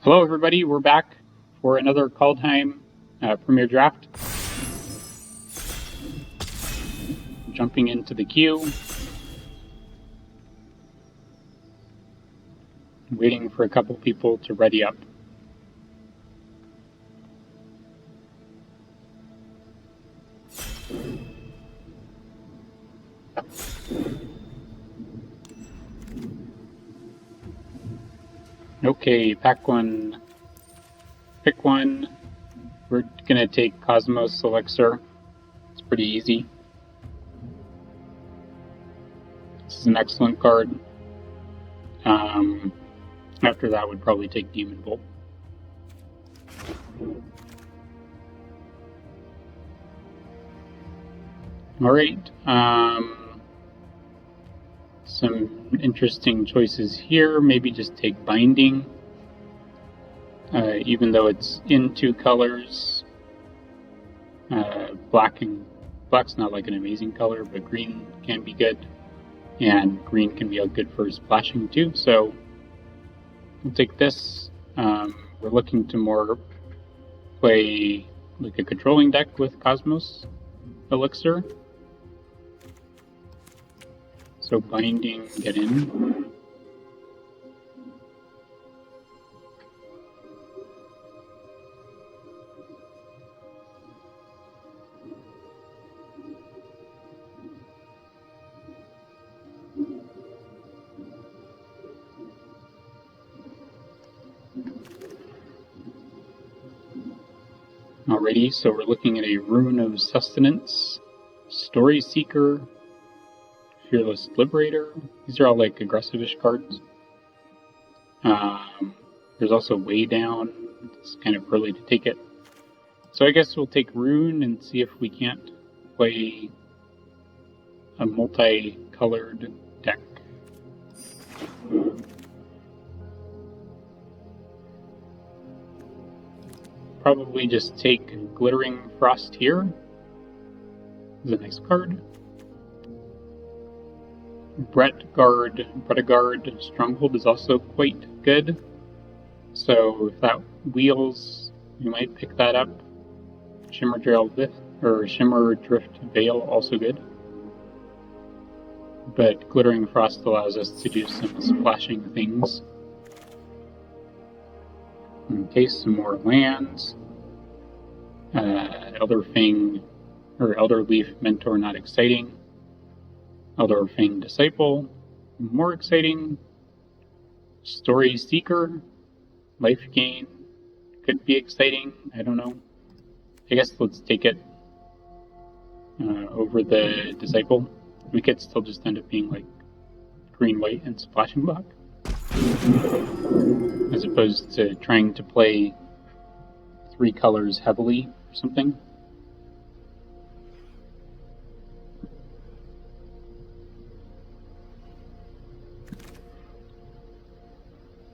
Hello everybody, we're back for another Kaldheim Premier Draft. Jumping into the queue. Waiting for a couple people to ready up. Okay, pack one. Pick one. We're gonna take Cosmos Elixir. It's pretty easy. This is an excellent card. After that, would probably take Demon Bolt. Alright, some interesting choices here. Maybe just take Binding. Even though it's in two colors. Black's not like an amazing color, but green can be good. And green can be good for splashing too, so we'll take this. We're looking to more play like a controlling deck with Cosmos Elixir. So Binding, get in. Alrighty, so we're looking at a Rune of Sustenance, Story Seeker, Fearless Liberator. These are all like aggressive-ish cards. There's also Way Down. It's kind of early to take it. So I guess we'll take Rune and see if we can't play a multicolored deck. Probably just take Glittering Frost here. This is a nice card. Bretagard Stronghold is also quite good. So if that wheels, you might pick that up. Shimmer Drift Veil, also good. But Glittering Frost allows us to do some splashing things. Okay, some more lands. Elder Leaf Mentor, not exciting. Elder Fang Disciple, more exciting. Story Seeker, Life Gain, could be exciting, I don't know. I guess let's take it over the Disciple. We could still just end up being like green, white, and splashing block. As opposed to trying to play three colors heavily or something.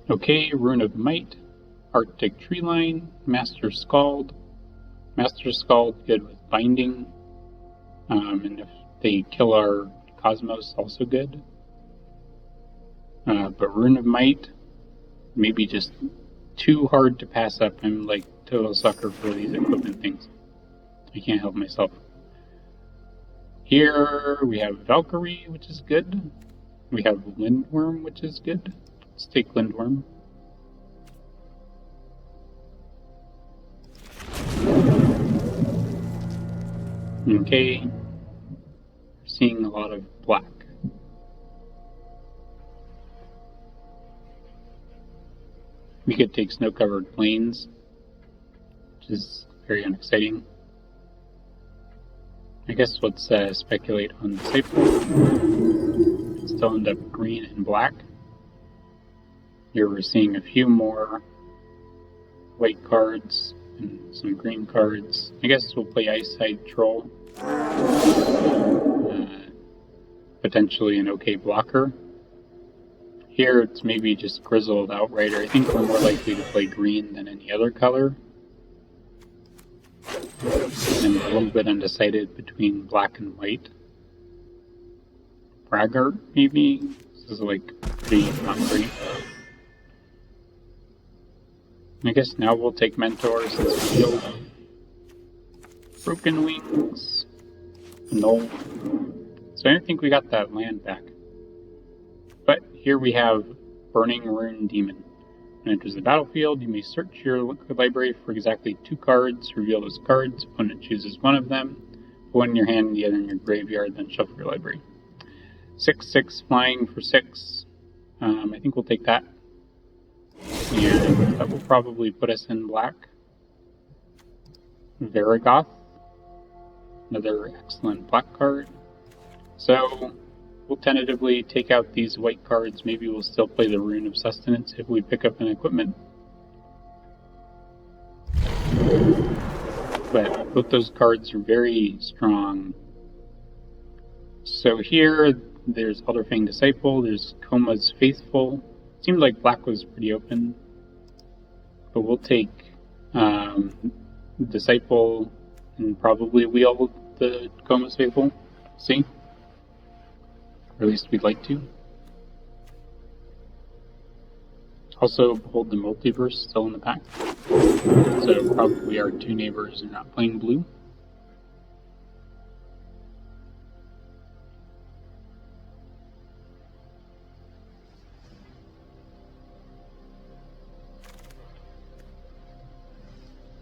Okay, Rune of Might, Arctic Treeline, Master Scald. Master Scald good with Binding. And if they kill our Cosmos, also good. But Rune of Might, maybe just too hard to pass up. I'm like total sucker for these equipment things. I can't help myself. Here we have Valkyrie, which is good. We have Lindworm, which is good. Let's take Lindworm. Okay. We're seeing a lot of black. We could take Snow-Covered Plains, which is very unexciting. I guess let's speculate on Disciple. Still end up green and black. Here we're seeing a few more white cards and some green cards. I guess we'll play Ice-Side Troll. Potentially an okay blocker. Here it's maybe just Grizzled Outrider. I think we're more likely to play green than any other color. And a little bit undecided between black and white. Braggart, maybe? This is like pretty not great. I guess now we'll take Mentor since we killed Broken Wings. Null. So I don't think we got that land back. But here we have Burning Rune Demon. When it enters the battlefield, you may search your library for exactly 2 cards, reveal those cards, opponent chooses one of them, put one in your hand, the other in your graveyard, then shuffle your library. 6/6 flying for 6. I think we'll take that. And that will probably put us in black. Varigoth. Another excellent black card. So we'll tentatively take out these white cards. Maybe we'll still play the Rune of Sustenance if we pick up an equipment. But both those cards are very strong. So here, there's Elderfang Disciple, there's Koma's Faithful. Seemed like black was pretty open. But we'll take Disciple and probably wheel the Koma's Faithful. See? Or at least we'd like to. Also, Behold the Multiverse still in the pack. So probably our 2 neighbors are not playing blue.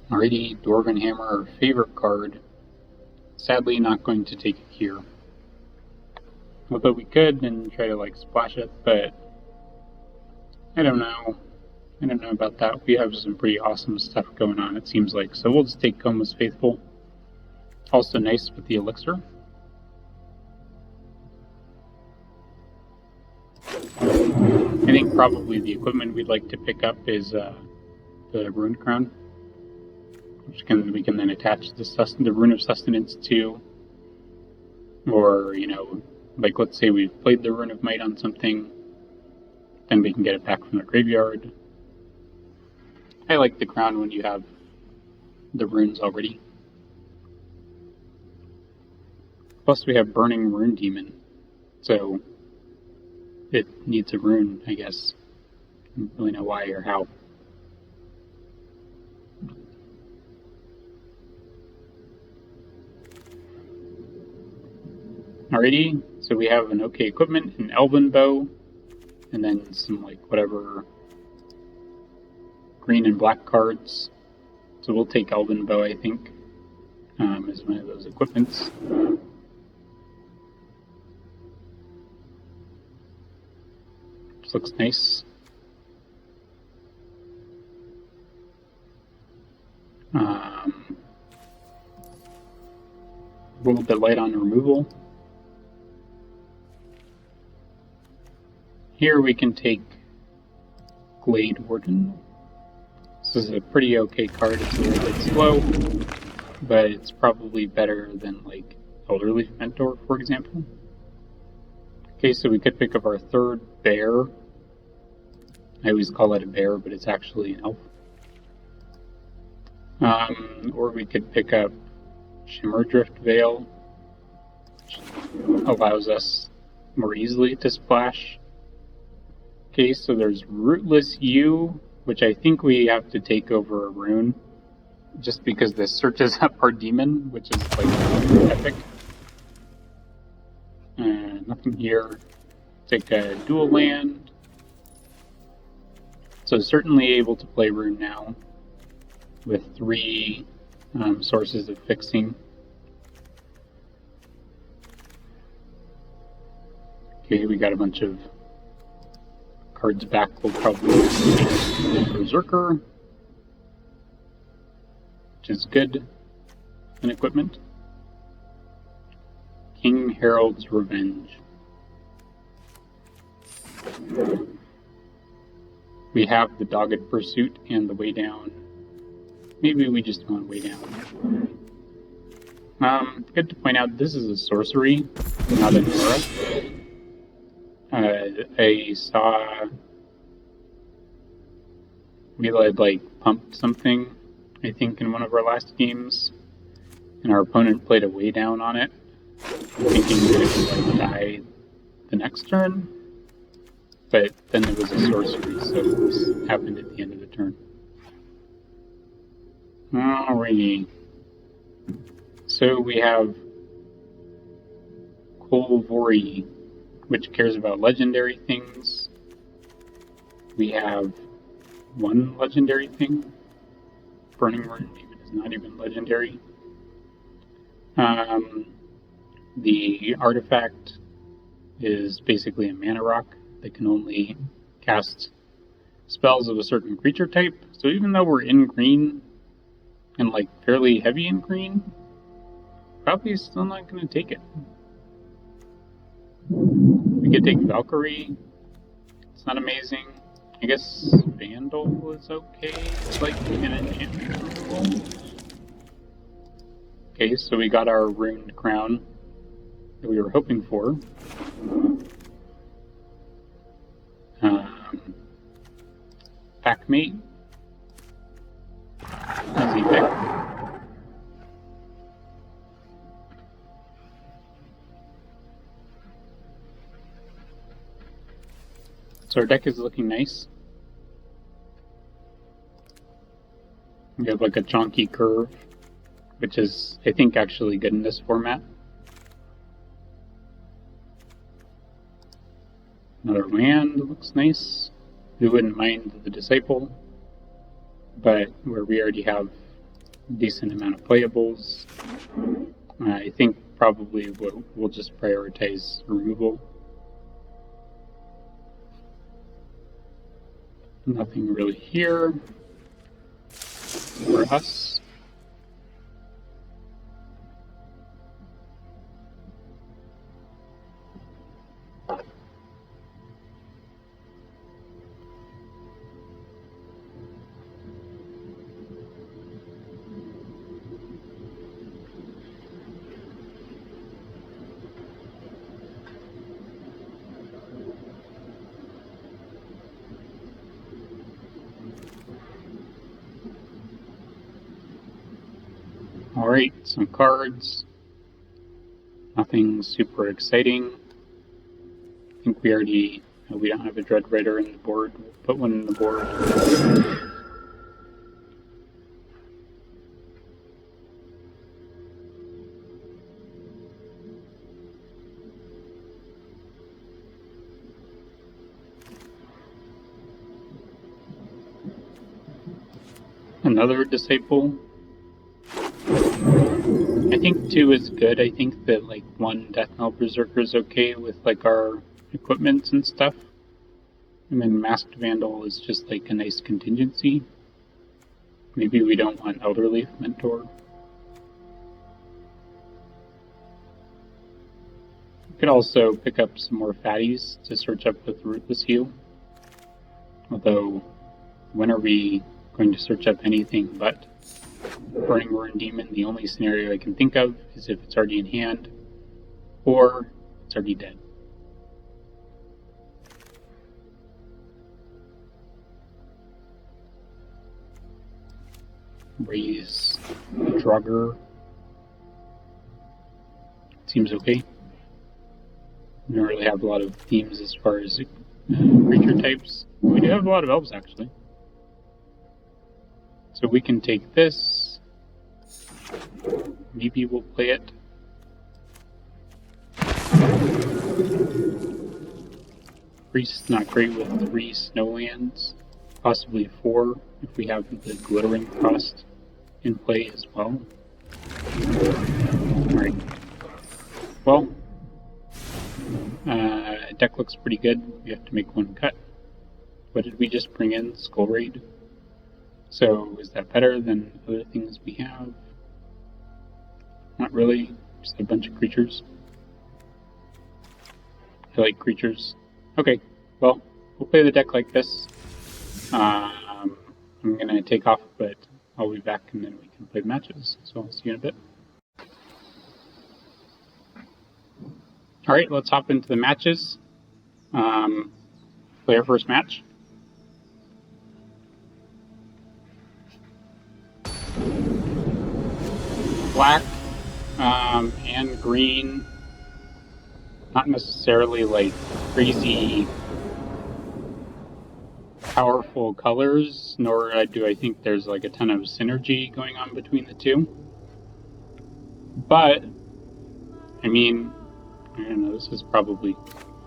Alrighty, Dwarven Hammer, our favorite card. Sadly not going to take it here. Although we could and try to splash it, but I don't know. I don't know about that. We have some pretty awesome stuff going on, it seems like. So we'll just take Koma's Faithful. Also nice with the elixir. I think probably the equipment we'd like to pick up is the Rune Crown, which we can then attach the Rune of Sustenance to. Or, let's say we've played the Rune of Might on something, then we can get it back from the graveyard. I like the crown when you have the runes already. Plus we have Burning Rune Demon, so it needs a rune, I guess. I don't really know why or how. Alrighty, so we have an okay equipment, an Elven Bow, and then some whatever green and black cards. So we'll take Elven Bow, I think, as one of those equipments. Which looks nice. A little bit light on removal. Here we can take Glade Warden. This is a pretty okay card. It's a little bit slow, but it's probably better than Elderleaf Mentor, for example. Okay, so we could pick up our 3rd bear. I always call it a bear, but it's actually an elf. Or we could pick up Shimmerdrift Veil, which allows us more easily to splash. Okay, so there's Rootless U, which I think we have to take over a rune, just because this searches up our demon, which is epic. Nothing here. Take a dual land. So certainly able to play rune now, with 3 sources of fixing. Okay, we got a bunch of cards back. We'll probably take Berserker, which is good in equipment. King Harold's Revenge. We have the Dogged Pursuit and the Way Down. Maybe we just want Way Down. Good to point out, this is a sorcery, not an aura. I saw we had pumped something, I think, in one of our last games, and our opponent played a Way Down on it, thinking that it would die the next turn, but then it was a sorcery, so it happened at the end of the turn. Alrighty. So we have Kolvori, which cares about legendary things. We have one legendary thing. Burning Rune Demon is not even legendary. The artifact is basically a mana rock that can only cast spells of a certain creature type. So even though we're in green and like fairly heavy in green, probably still not going to take it. We could take Valkyrie. It's not amazing. I guess Vandal is okay. It's like an enchantment removal. Okay, so we got our ruined crown that we were hoping for. Packmate. Easy pick. So our deck is looking nice. We have like a chonky curve, which is, I think, actually good in this format. Another land looks nice. We wouldn't mind the Disciple, but where we already have a decent amount of playables, I think probably we'll just prioritize removal. Nothing really here for us. Alright, some cards. Nothing super exciting. I think we already, we don't have a Dread Rider in the board. We'll put one in the board. Another Disciple. I think 2 is good. I think that like 1 Death Knell Berserker is okay with like our equipment and stuff. And then Masked Vandal is just like a nice contingency. Maybe we don't want Elderleaf Mentor. We could also pick up some more fatties to search up with Ruthless Heal. Although, when are we going to search up anything but Burning Rune Demon? The only scenario I can think of is if it's already in hand, or it's already dead. Raise Drugger. Seems okay. We don't really have a lot of themes as far as creature types. We do have a lot of elves, actually. So we can take this. Maybe we'll play it. Priest's not great with 3 snowlands. Possibly 4 if we have the Glittering Frost in play as well. Alright. Well, deck looks pretty good. We have to make 1 cut. What did we just bring in? Skull Raid. So is that better than other things we have? Not really. Just a bunch of creatures. I like creatures. Okay, well, we'll play the deck like this. I'm going to take off, but I'll be back and then we can play matches. So I'll see you in a bit. Alright, let's hop into the matches. Play our first match. Black and green, not necessarily like crazy powerful colors, nor do I think there's like a ton of synergy going on between the two. But, I mean, I don't know, this is probably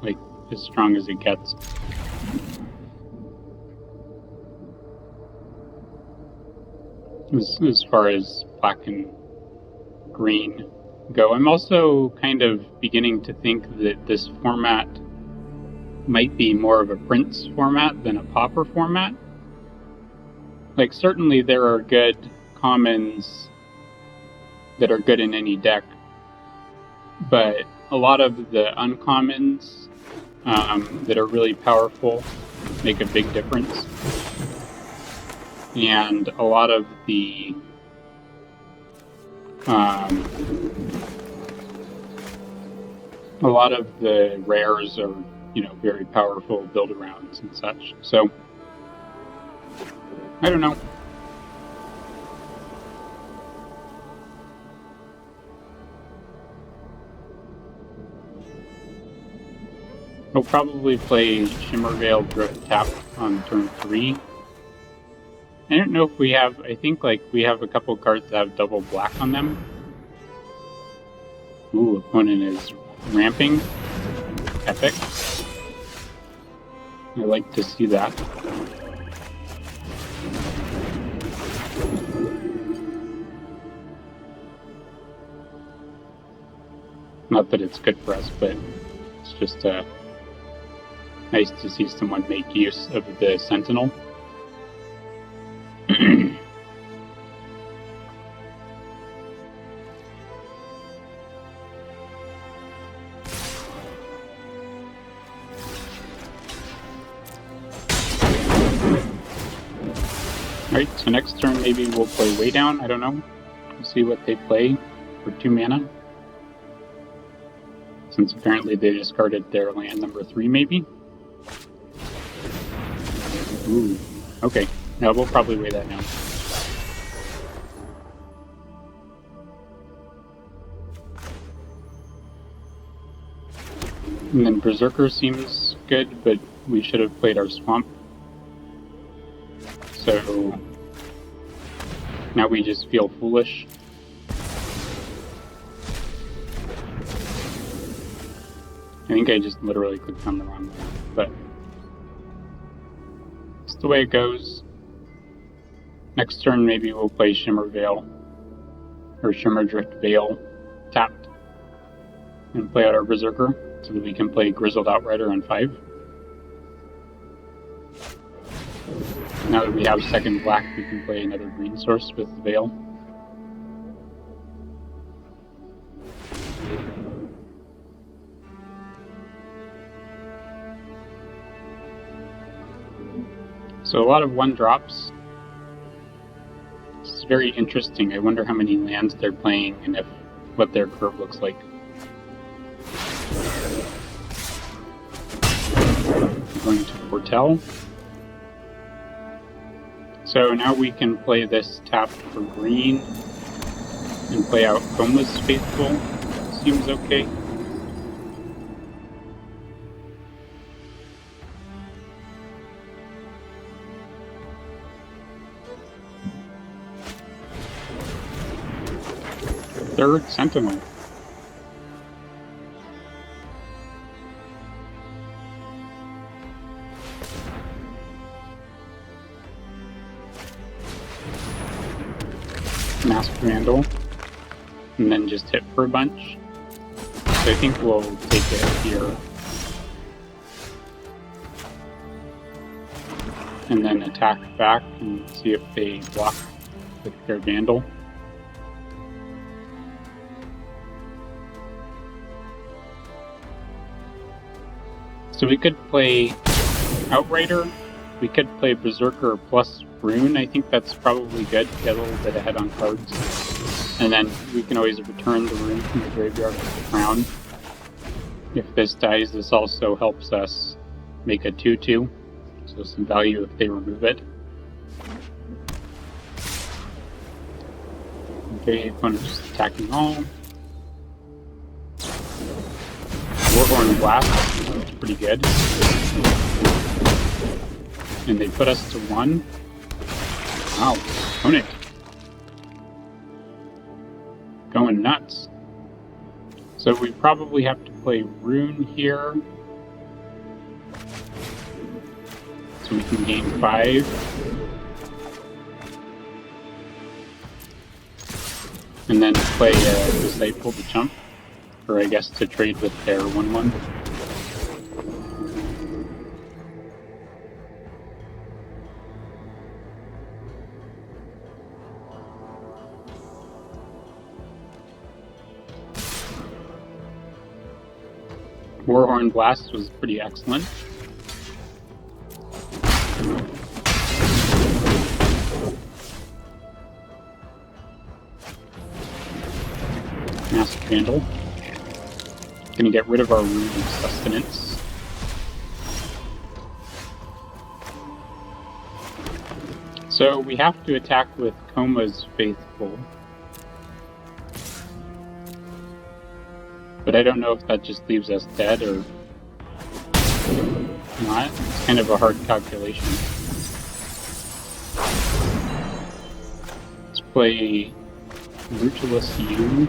like as strong as it gets. As far as black and green go. I'm also kind of beginning to think that this format might be more of a Prince format than a Pauper format. Like, certainly there are good commons that are good in any deck, but a lot of the uncommons that are really powerful make a big difference. And a lot of the rares are, you know, very powerful build-arounds and such. So, I don't know. I'll probably play Shimmerveil Drift Tap on turn 3. I don't know if we have, I think like we have a couple cards that have double black on them. Ooh, opponent is ramping. Epic. I like to see that. Not that it's good for us, but it's just nice to see someone make use of the Sentinel. Alright, so next turn maybe we'll play Way Down, I don't know. We'll see what they play for 2 mana. Since apparently they discarded their land number 3 maybe. Ooh, okay. No, we'll probably weigh that now. And then Berserker seems good, but we should have played our Swamp. So now we just feel foolish. I think I just literally clicked on the wrong one, but it's the way it goes. Next turn maybe we'll play Shimmerveil, or Shimmerdrift Veil tapped, and play out our Berserker, so that we can play Grizzled Outrider on 5. Now that we have second black, we can play another green source with Veil. So a lot of 1-drops. It's very interesting. I wonder how many lands they're playing and what their curve looks like. I'm going to Foretell. So now we can play this tap for green and play out Coma's Faithful. Seems okay. Third Sentinel. Masked Vandal, and then just hit for a bunch. So I think we'll take it here. And then attack back and see if they block with their Vandal. So we could play Outrider, we could play Berserker plus Rune. I think that's probably good to get a little bit ahead on cards. And then we can always return the Rune from the graveyard with the Crown. If this dies, this also helps us make a 2/2, so some value if they remove it. Okay, opponent just attacking all. Warhorn Blast, that's pretty good. and they put us to 1. Wow, opponent. Going nuts. So we probably have to play Rune here. So we can gain 5. And then play Disciple to chump. Or I guess to trade with their 1/1. Warhorn Blast was pretty excellent. Massive Vandal. Gonna get rid of our Rune of Sustenance. So we have to attack with Koma's Faithful. But I don't know if that just leaves us dead or not. It's kind of a hard calculation. Let's play Ruthless U.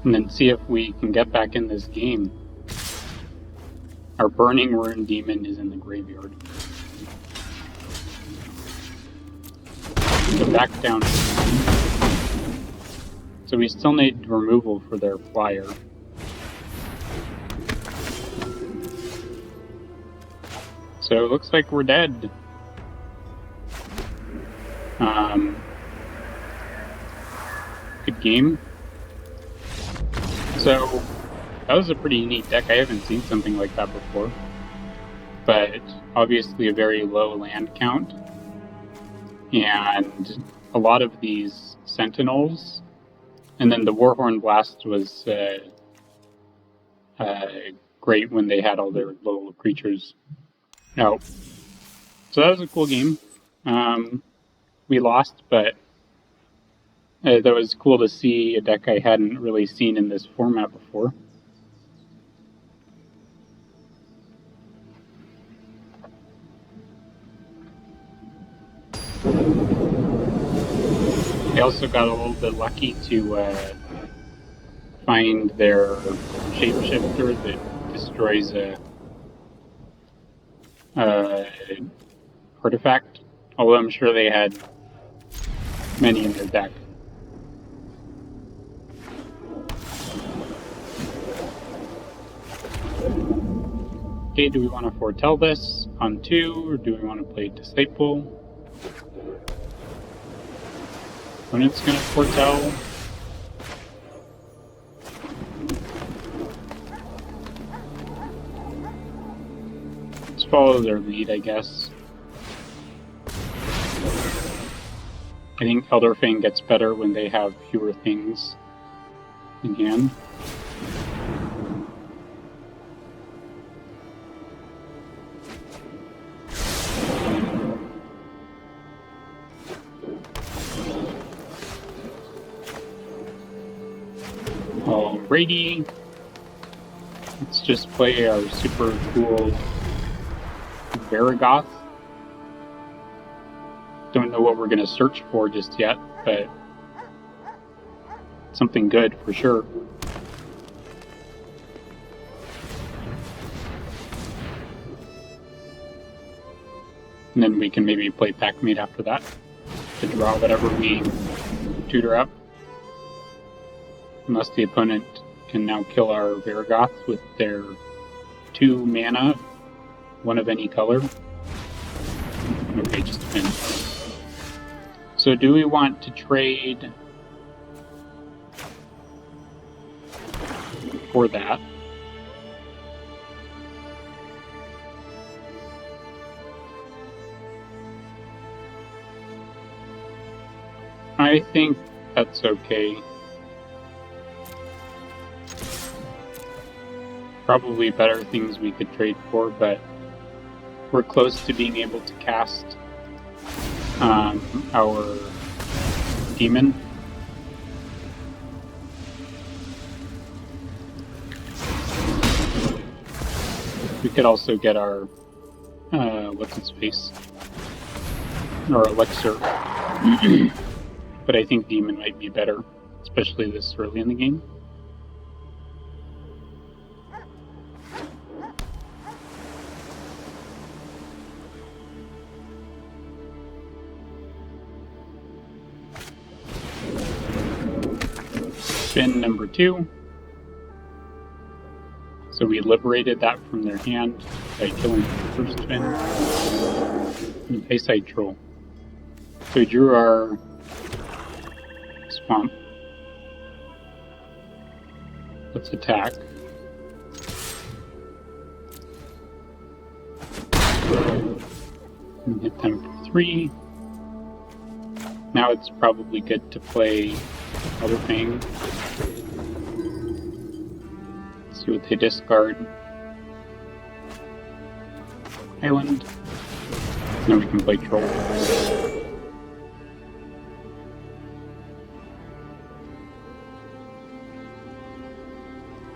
And then see if we can get back in this game. Our Burning Rune Demon is in the graveyard. So back down. So we still need removal for their flyer. So it looks like we're dead. Good game. So, that was a pretty neat deck. I haven't seen something like that before. But, obviously a very low land count. And a lot of these Sentinels. And then the Warhorn Blast was great when they had all their little creatures out. So that was a cool game. We lost, but that was cool to see a deck I hadn't really seen in this format before. I also got a little bit lucky to find their shapeshifter that destroys a artifact, although I'm sure they had many in their deck. Okay, do we want to foretell this on 2, or do we want to play Disciple? Opponent's going to foretell. Let's follow their lead, I guess. I think Elderfang gets better when they have fewer things in hand. Alrighty. Let's just play our super cool Varragoth. Don't know what we're going to search for just yet, but something good for sure. And then we can maybe play Packmate after that to draw whatever we tutor up. Unless the opponent can now kill our Varragoth with their 2 mana, 1 of any color. Okay, just depends. So do we want to trade for that? I think that's okay. probably better things we could trade for, but we're close to being able to cast our demon. We could also get our what's its face? Or elixir. But I think demon might be better, especially this early in the game. Spin number 2. So we liberated that from their hand by killing the first spin. And Payside Troll. So we drew our Swamp. Let's attack. And hit them for 3. Now it's probably good to play Other Fang. See what they discard. Island. Now we can play Troll.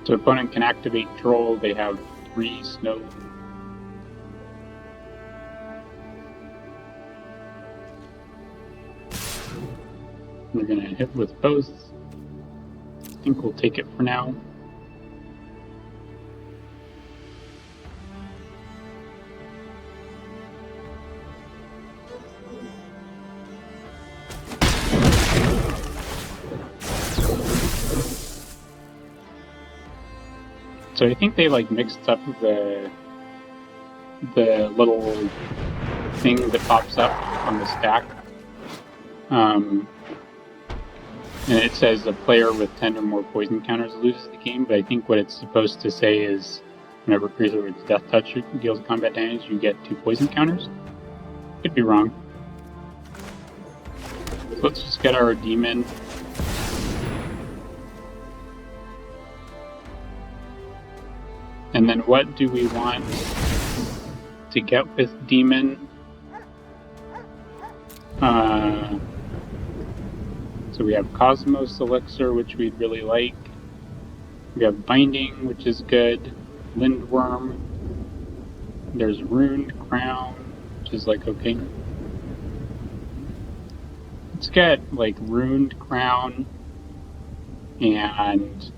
So opponent can activate Troll. They have 3 snow. We're gonna hit with both. I think we'll take it for now. So I think they like mixed up the little thing that pops up on the stack. And it says a player with 10 or more poison counters loses the game, but I think what it's supposed to say is whenever a creature with Death Touch deals combat damage, you get 2 poison counters. Could be wrong. So let's just get our demon. And then what do we want to get with demon? So we have Cosmos Elixir, which we'd really like. We have Binding, which is good. Lindworm. There's Runed Crown, which is like okay. Let's get like Runed Crown and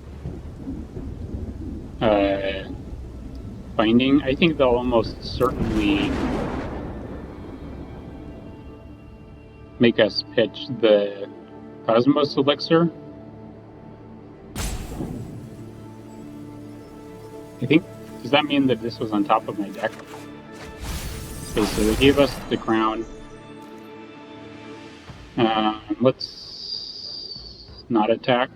Binding. I think they'll almost certainly make us pitch the Cosmos Elixir. I think, does that mean that this was on top of my deck? Okay, so they gave us the crown. Let's not attack.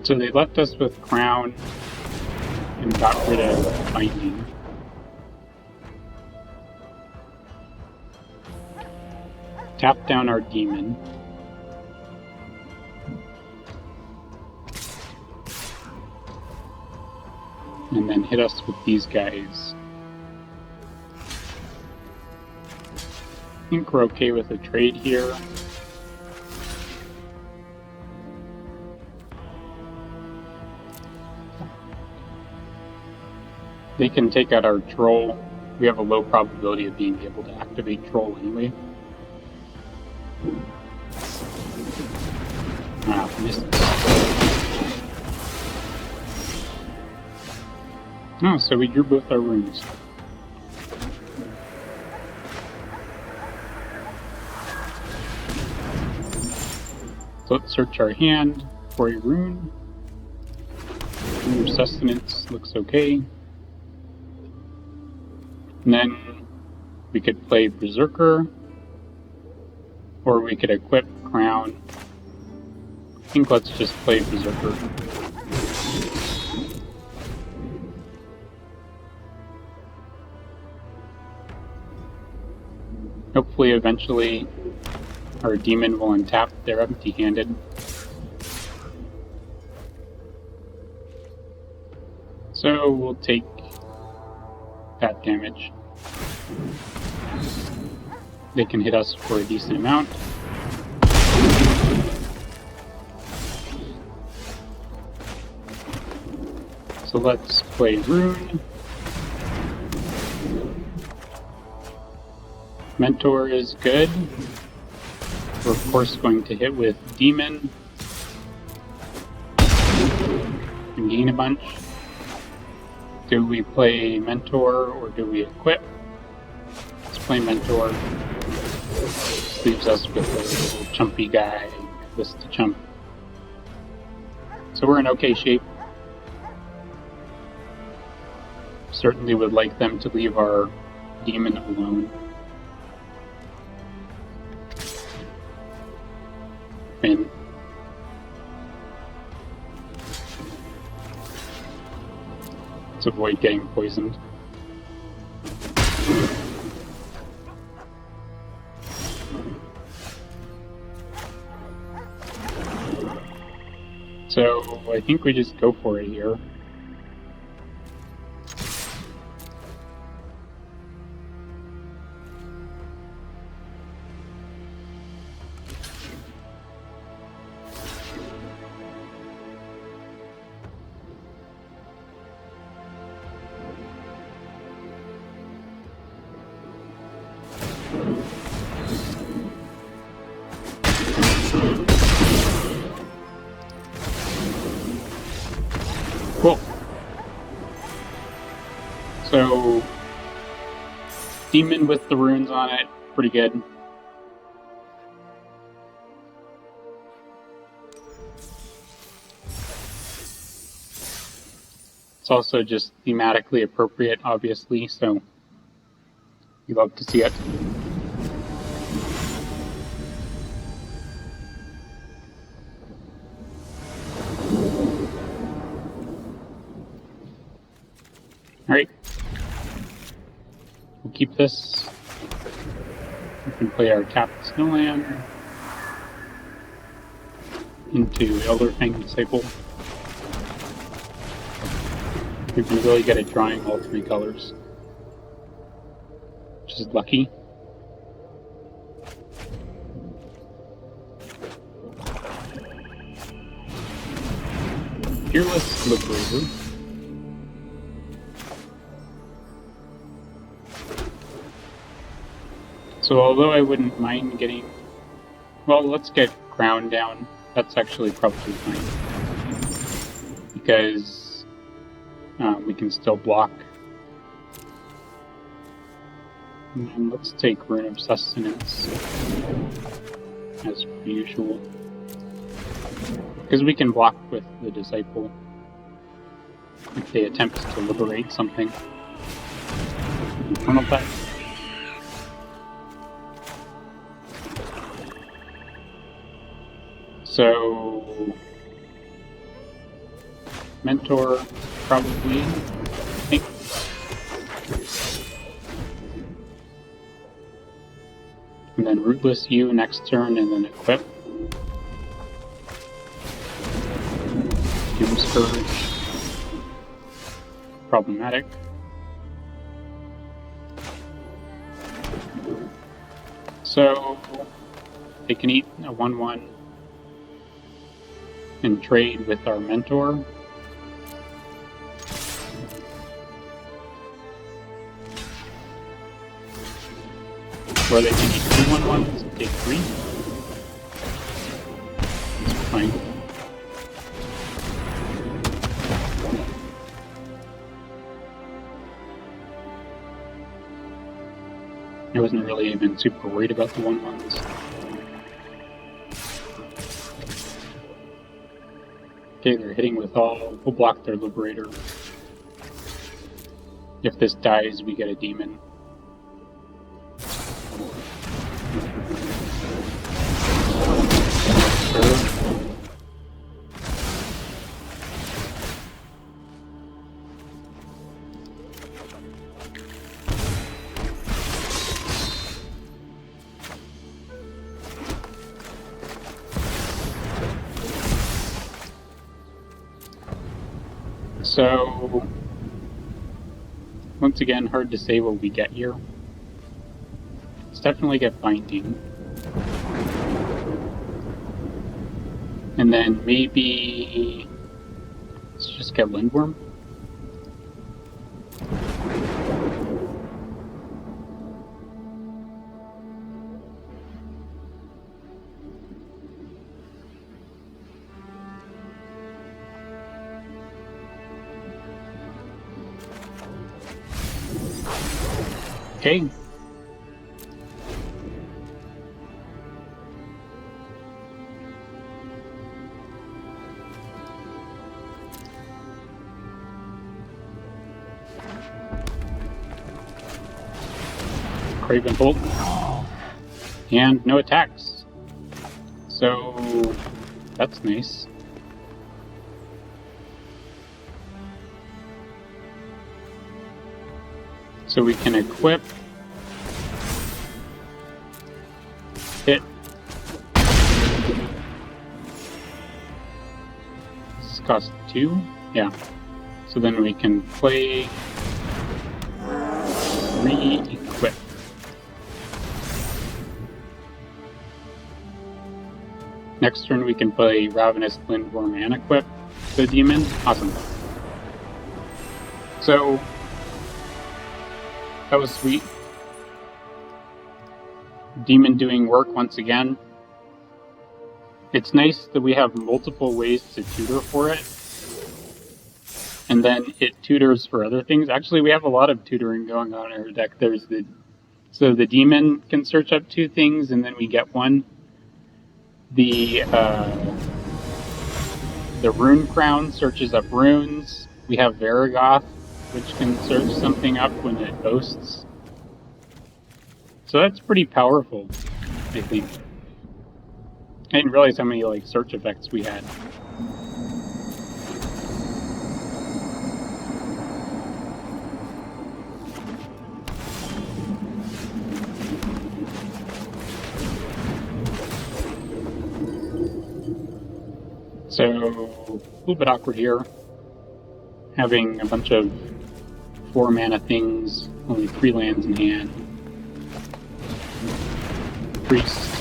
So they left us with Crown and got rid of Binding. Tap down our demon. And then hit us with these guys. I think we're okay with a trade here. They can take out our Troll. We have a low probability of being able to activate Troll anyway. Ah, missed. Oh, so we drew both our runes. So let's search our hand for a rune. Rune of Sustenance looks okay. And then we could play Berserker, or we could equip Crown think let's just play Berserker. Hopefully, eventually, our demon will untap. They're empty-handed. So we'll take that damage. They can hit us for a decent amount. So let's play Rune. Mentor is good. We're of course going to hit with Demon and gain a bunch. Do we play Mentor or do we equip? Let's play Mentor. This leaves us with a little chumpy guy, this to chump. So we're in okay shape. Certainly would like them to leave our demon alone. And let's avoid getting poisoned. So I think we just go for it here. Cool. So, demon with the runes on it, pretty good. It's also just thematically appropriate, obviously, so you love to see it. Alright, we'll keep this. We can play our tapped Snowland into Elderfang Disciple. We can really get it drawing all three colors, which is lucky. Fearless Liberator. So although I wouldn't mind getting... Well, let's get Crown down. That's actually probably fine. Because we can still block. And let's take Rune of Sustenance. As per usual. Because we can block with the Disciple. If they attempt to liberate something. Infernal Pact. So, Mentor, probably, I think. And then Rootless U next turn, and then Equip. Doom Scourge. Problematic. So, they can eat a 1/1. And trade with our Mentor. Where they can eat 2/1/1s and take 3. That's fine. I wasn't really even super worried about the 1/1s. Okay, they're hitting with all. We'll block their Liberator. If this dies, we get a demon. Sure. So, once again, hard to say what we get here. Let's definitely get Binding. And then maybe... let's just get Lindworm. Okay. Craven Bolt. And no attacks. So that's nice. So we can equip, hit. This costs 2? Yeah. So then we can play re-equip. Next turn we can play Ravenous Lindworm and equip the demon. Awesome. So that was sweet. Demon doing work once again. It's nice that we have multiple ways to tutor for it. And then it tutors for other things. Actually, we have a lot of tutoring going on in our deck. So the demon can search up 2 things, and then we get 1. The Rune Crown searches up runes. We have Varigoth, which can search something up when it boasts. So that's pretty powerful, I think. I didn't realize how many search effects we had. So, a little bit awkward here. Having a bunch of 4 mana things, only 3 lands in hand. Priest.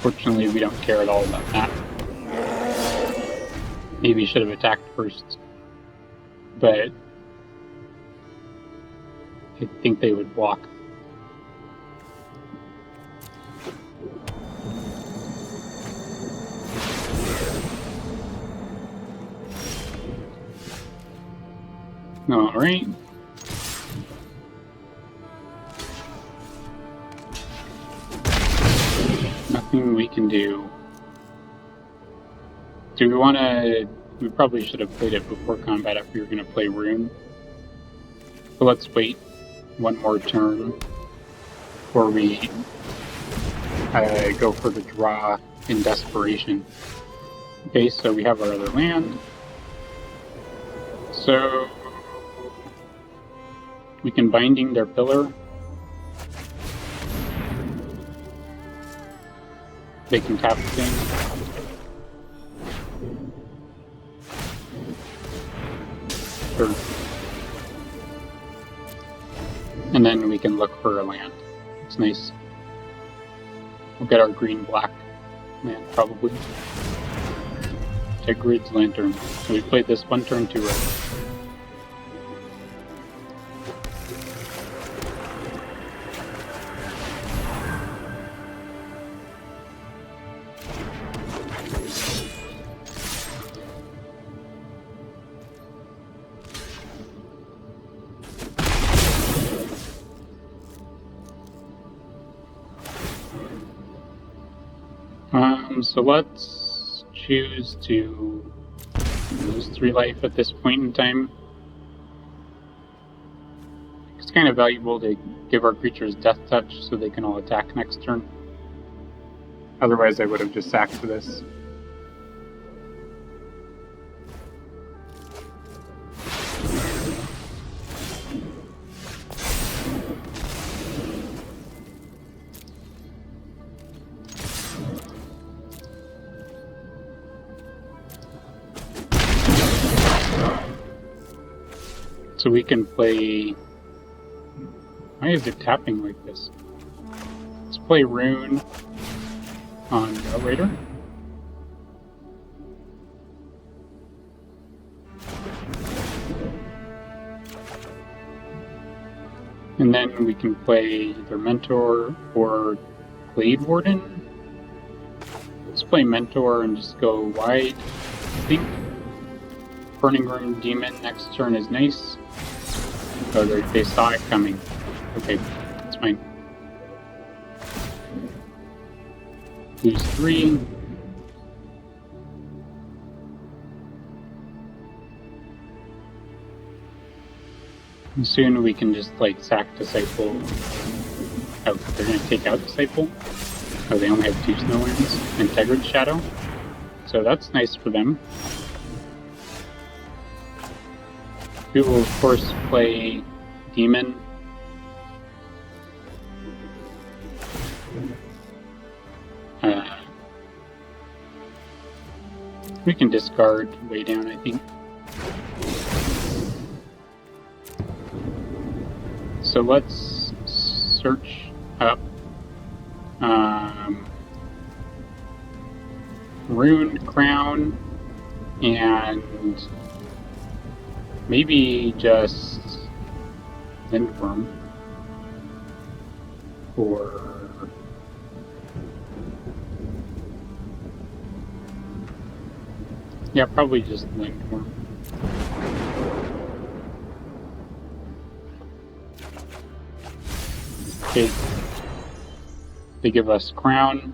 Fortunately, we don't care at all about that. Maybe should have attacked first. But I think they would block. Alright. Nothing we can do. Do we want to... we probably should have played it before combat if we were going to play Rune. But let's wait 1 more turn before we go for the draw in desperation. Okay, so we have our other land. So we can Binding their pillar. They can tap the thing. Sure. And then we can look for a land. It's nice. We'll get our green-black land, probably. Tegrid's Lantern. So we played this 1 turn 2 red. So let's choose to lose 3 life at this point in time. It's kind of valuable to give our creatures Death Touch so they can all attack next turn. Otherwise I would have just sacked this. So we can play... Why is it tapping like this? Let's play Rune on Outrider. And then we can play either Mentor or Glade Warden. Let's play Mentor and just go wide, I think. Burning Room Demon next turn is nice. Oh, they saw it coming. Okay, that's fine. Lose 3. And soon we can just like sack Disciple. Oh, they're gonna take out Disciple. Oh, they only have 2 Snowlands and Tegrid's Shadow. So that's nice for them. We will of course play Demon. We can discard way down, I think. So let's search up Rune Crown and maybe just Lindworm or yeah, probably just Lindworm. Okay, they give us Crown.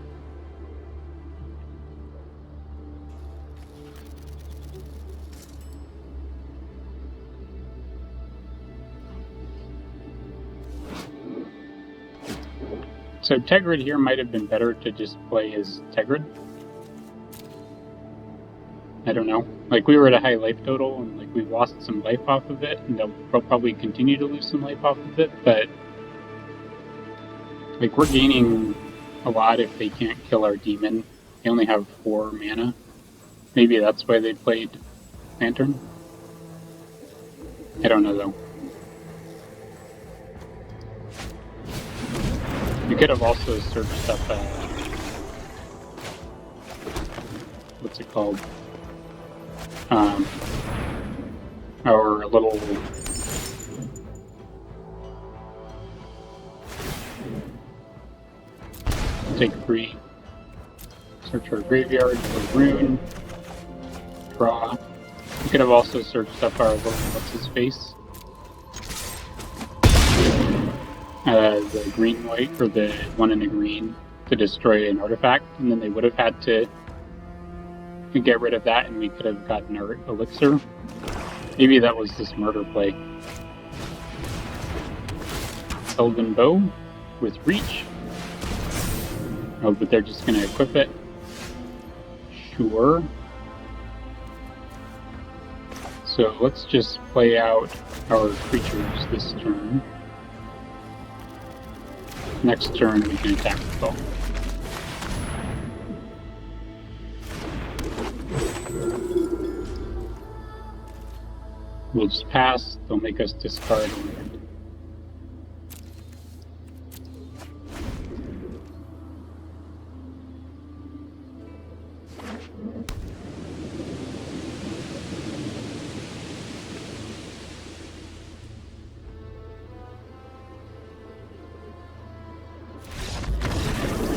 So Tegrid here might have been better to just play as Tegrid. I don't know. Like, we were at a high life total, and like we've lost some life off of it, and they'll probably continue to lose some life off of it, but like we're gaining a lot if they can't kill our demon. They only have 4 mana. Maybe that's why they played Lantern. I don't know though. You could have also searched up what's it called? Our little take 3. Search our graveyard for Rune. Draw. You could have also searched up our little what's his face? The green white, or the one in the green, to destroy an artifact, and then they would have had to get rid of that, and we could have gotten our elixir. Maybe that was this murder play. Elven Bow with Reach. Oh, but they're just going to equip it. Sure. So let's just play out our creatures this turn. Next turn we can attack the foe. We'll just pass, they'll make us discard land.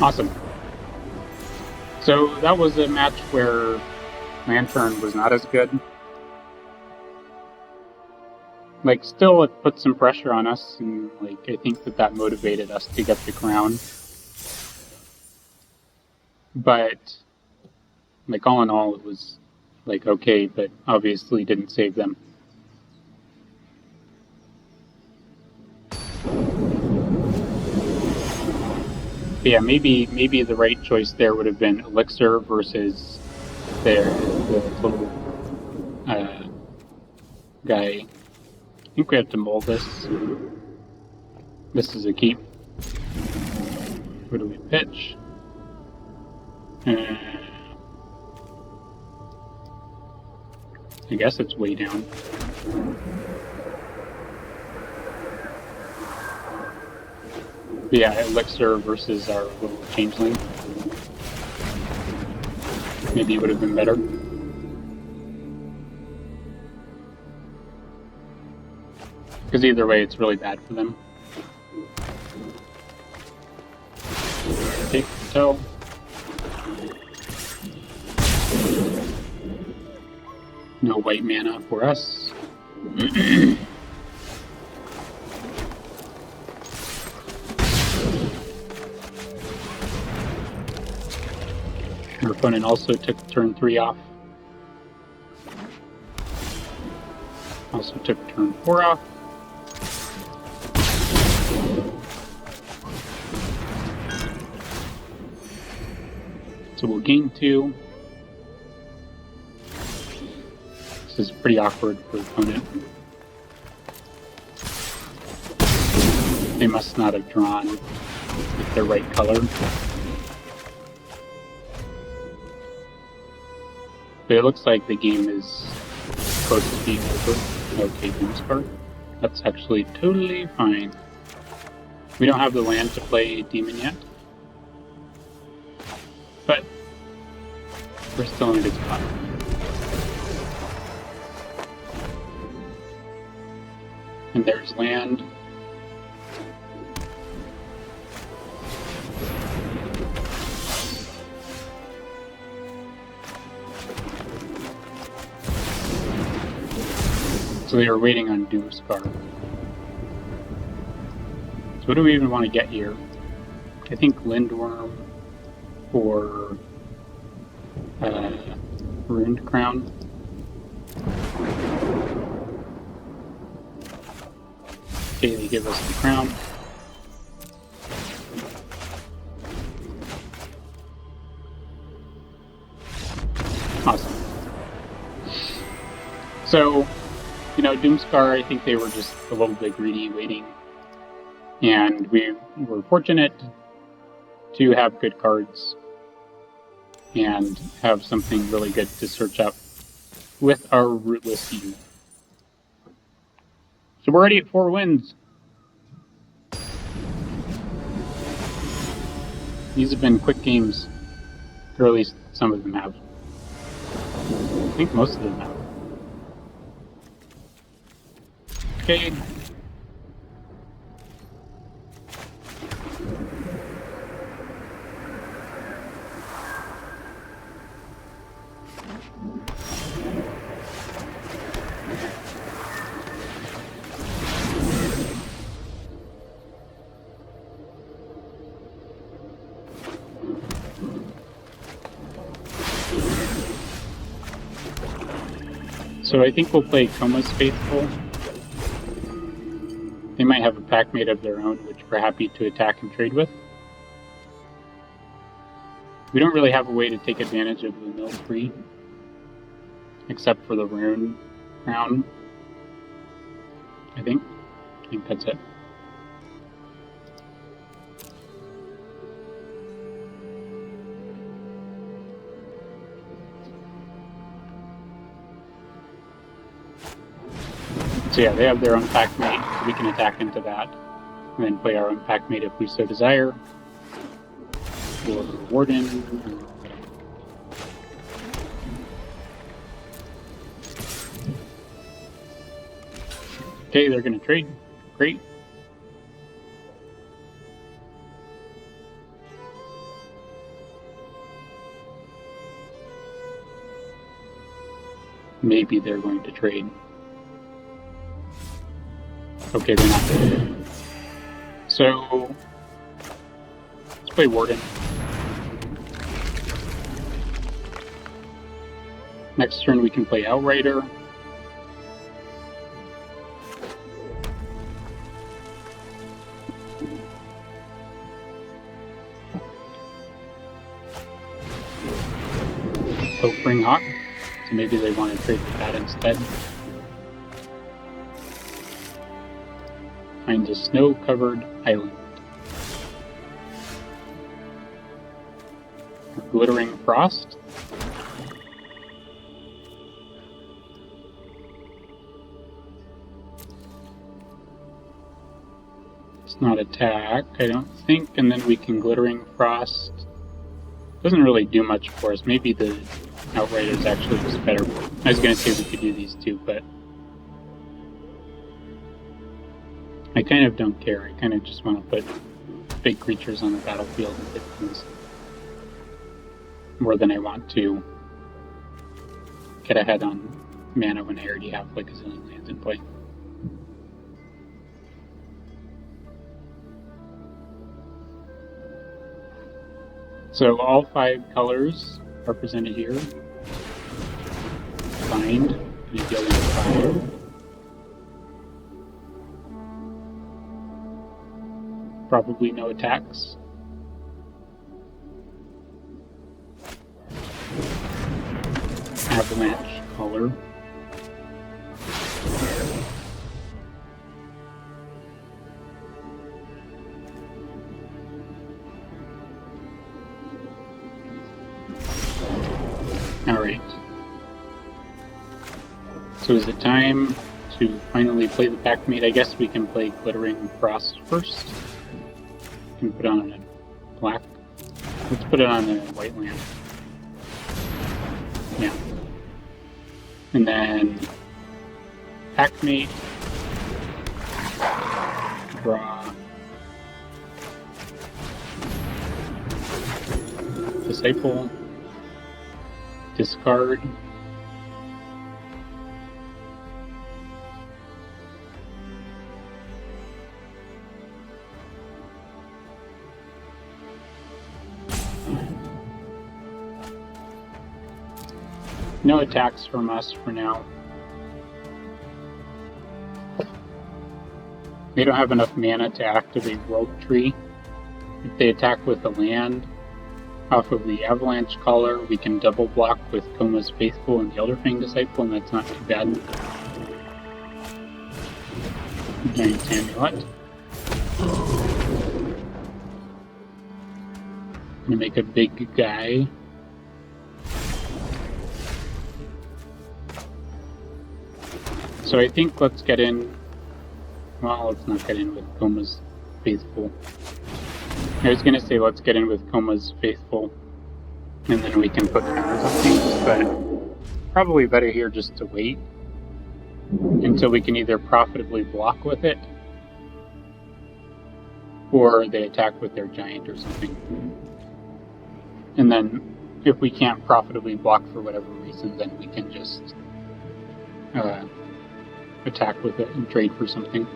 Awesome. So that was a match where Lantern was not as good. Like, still it put some pressure on us, and like I think that motivated us to get the crown. But like all in all, it was like okay, but obviously didn't save them. But yeah, maybe the right choice there would have been Elixir versus the little guy. I think we have to mold this. This is a keep. Where do we pitch? I guess it's way down. But yeah, Elixir versus our little changeling. Maybe it would have been better. Because either way, it's really bad for them. Take the toe. No white mana for us. Our opponent also took turn 3 off. Also took turn 4 off. So we'll gain 2. This is pretty awkward for the opponent. They must not have drawn with the right color. But it looks like the game is close to being over. Okay, Doomscar. That's actually totally fine. We don't have the land to play Demon yet. But we're still in a good spot. And there's land. So they were waiting on Doomscar. So what do we even want to get here? I think Lindworm or Ruined Crown. Okay, they give us the crown. Awesome. So, you know, Doomscar, I think they were just a little bit greedy waiting. And we were fortunate to have good cards and have something really good to search up with our Rootless Eve. So we're already at 4 wins. These have been quick games, or at least some of them have. I think most of them have. Okay. So I think we'll play Koma's Faithful. They might have a pack made of their own, which we're happy to attack and trade with. We don't really have a way to take advantage of the mill free, except for the Rune Crown. I think that's it. So yeah, they have their own pack mate, so we can attack into that, and then play our own pack mate if we so desire. Or Warden. Okay, they're gonna trade. Great. Maybe they're going to trade. Okay, they're not there. So let's play Warden. Next turn we can play Outrider. Hope Hawk. So maybe they want to trade with that instead. Find a snow-covered island. Glittering Frost. not attack, I don't think, and then we can Glittering Frost. Doesn't really do much for us. Maybe the Outrider is actually just better. I was going to say we could do these two, but I kind of don't care. I kind of just want to put big creatures on the battlefield and hit things more than I want to get ahead on mana when I already have like a zillion lands in play. So all 5 colors are represented here. Bind, and a dealing 5. Probably no attacks. Avalanche color. Alright. So is it time to finally play the Packmate? I guess we can play Glittering Frost first. We can put on a black. Let's put it on a white land. Yeah. And then Packmate. Draw. Disciple. Discard. No attacks from us for now. They don't have enough mana to activate World Tree. If they attack with a land off of the Avalanche color, we can double block with Koma's Faithful and the Elderfang Disciple, and that's not too bad. Giant Amulet. Gonna make a big guy. So I think let's get in. Well, let's not get in with Koma's Faithful. I was going to say let's get in with Koma's Faithful, and then we can put counters on things, but probably better here just to wait until we can either profitably block with it, or they attack with their giant or something. And then if we can't profitably block for whatever reason, then we can just attack with it and trade for something.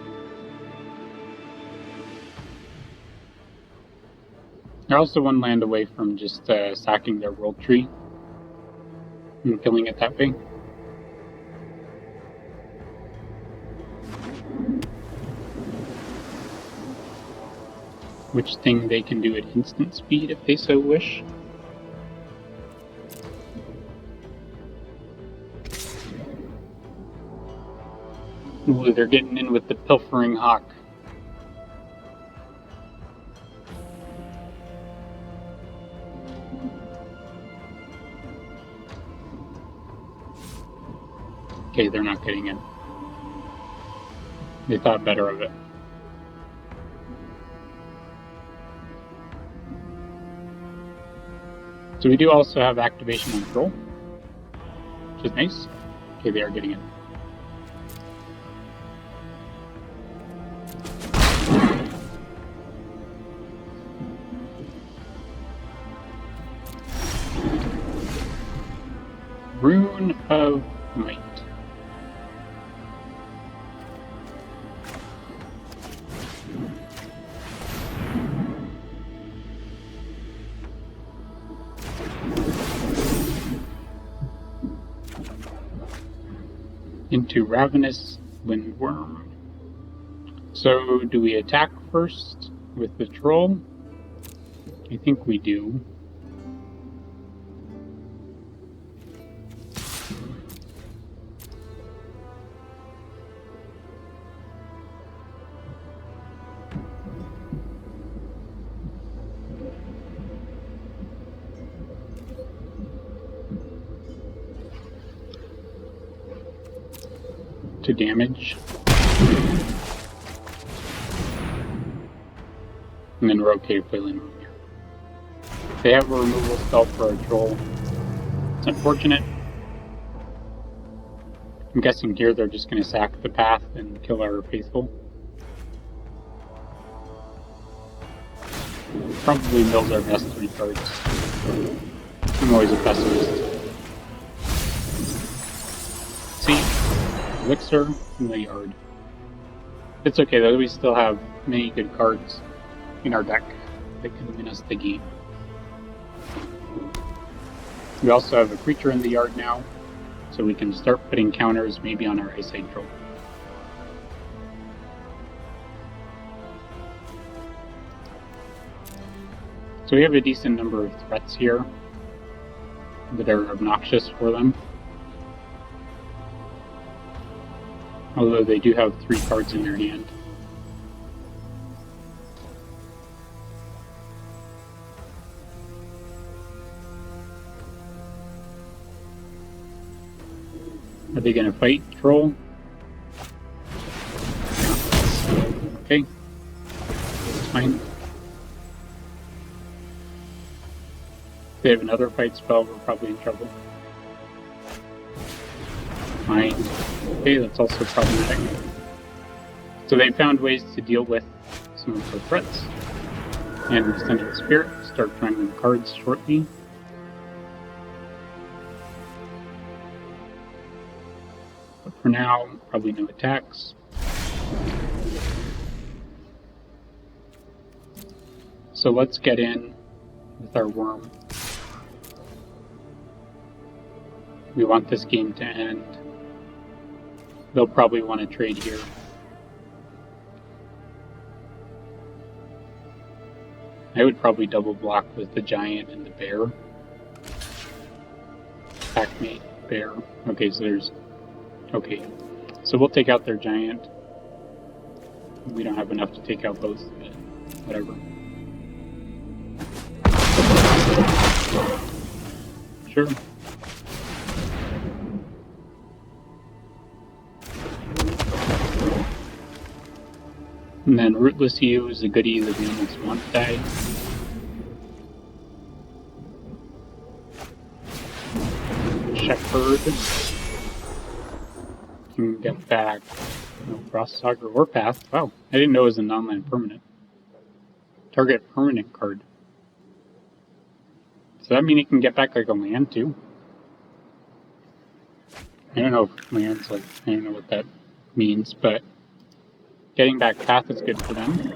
They're also one land away from just sacking their World Tree and killing it that way. Which thing they can do at instant speed if they so wish. Ooh, they're getting in with the Pilfering Hawk. Okay, they're not getting in. They thought better of it. So we do also have activation on Troll, which is nice. Okay, they are getting in. Rune of Might. Into Ravenous Windworm. So, do we attack first with the Troll? I think we do. To damage. And then we're okay to play land over here. They have a removal spell for our troll. It's unfortunate. I'm guessing here they're just going to sack the path and kill our faithful. Probably mills our best 3 cards. I'm always a pessimist. See? Elixir in the yard. It's okay though, we still have many good cards in our deck that can win us the game. We also have a creature in the yard now, so we can start putting counters maybe on our eyesight troll. So we have a decent number of threats here that are obnoxious for them. Although they do have 3 cards in their hand. Are they going to fight troll? Okay. That's fine. If they have another fight spell, we're probably in trouble. Fine. Okay, that's also problematic. So they found ways to deal with some of the threats. And Ascendant Spirit, start drawing them cards shortly. But for now, probably no attacks. So let's get in with our worm. We want this game to end. They'll probably want to trade here. I would probably double block with the giant and the bear. Packmate, bear. Okay, so there's... Okay, so we'll take out their giant. We don't have enough to take out both, but whatever. Sure. And then Rootless Hue is a goodie that we almost want to die. Shepherd can get back no Frost Saga or Path. Wow, I didn't know it was a non-land permanent. Target permanent card. Does that mean it can get back like a land too? I don't know if land's like, I don't know what that means, but getting back Path is good for them.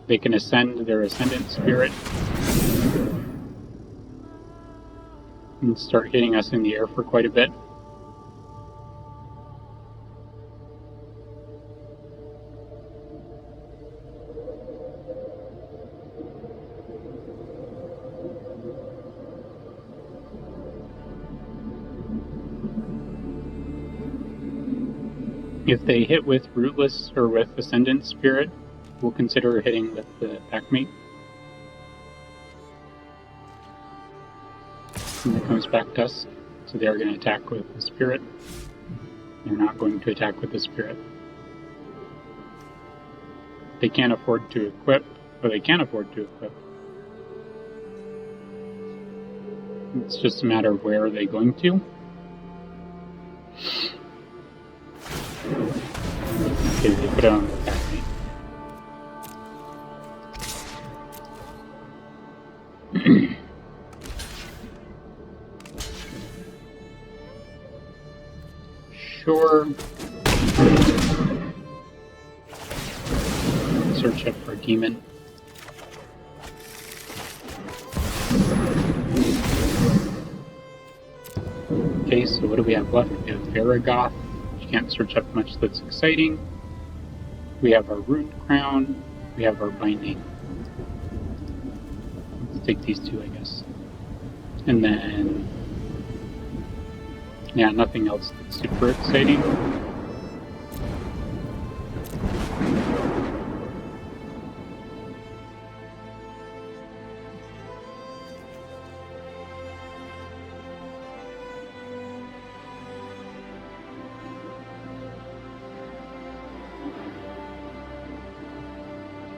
They can ascend their Ascendant Spirit and start hitting us in the air for quite a bit. If they hit with Rootless or with Ascendant Spirit, we'll consider hitting with the Packmate. And it comes back to us, so they are going to attack with the Spirit. They're not going to attack with the Spirit. They can't afford to equip, or they can afford to equip. It's just a matter of where are they going to. Okay, they put it on the Packmate. Sure. Search up for a demon. Okay, so what do we have left? We have Varagoth. You can't search up much that's exciting. We have our Rune Crown. We have our Binding. Let's take these two, I guess. And then... yeah, nothing else that's super exciting.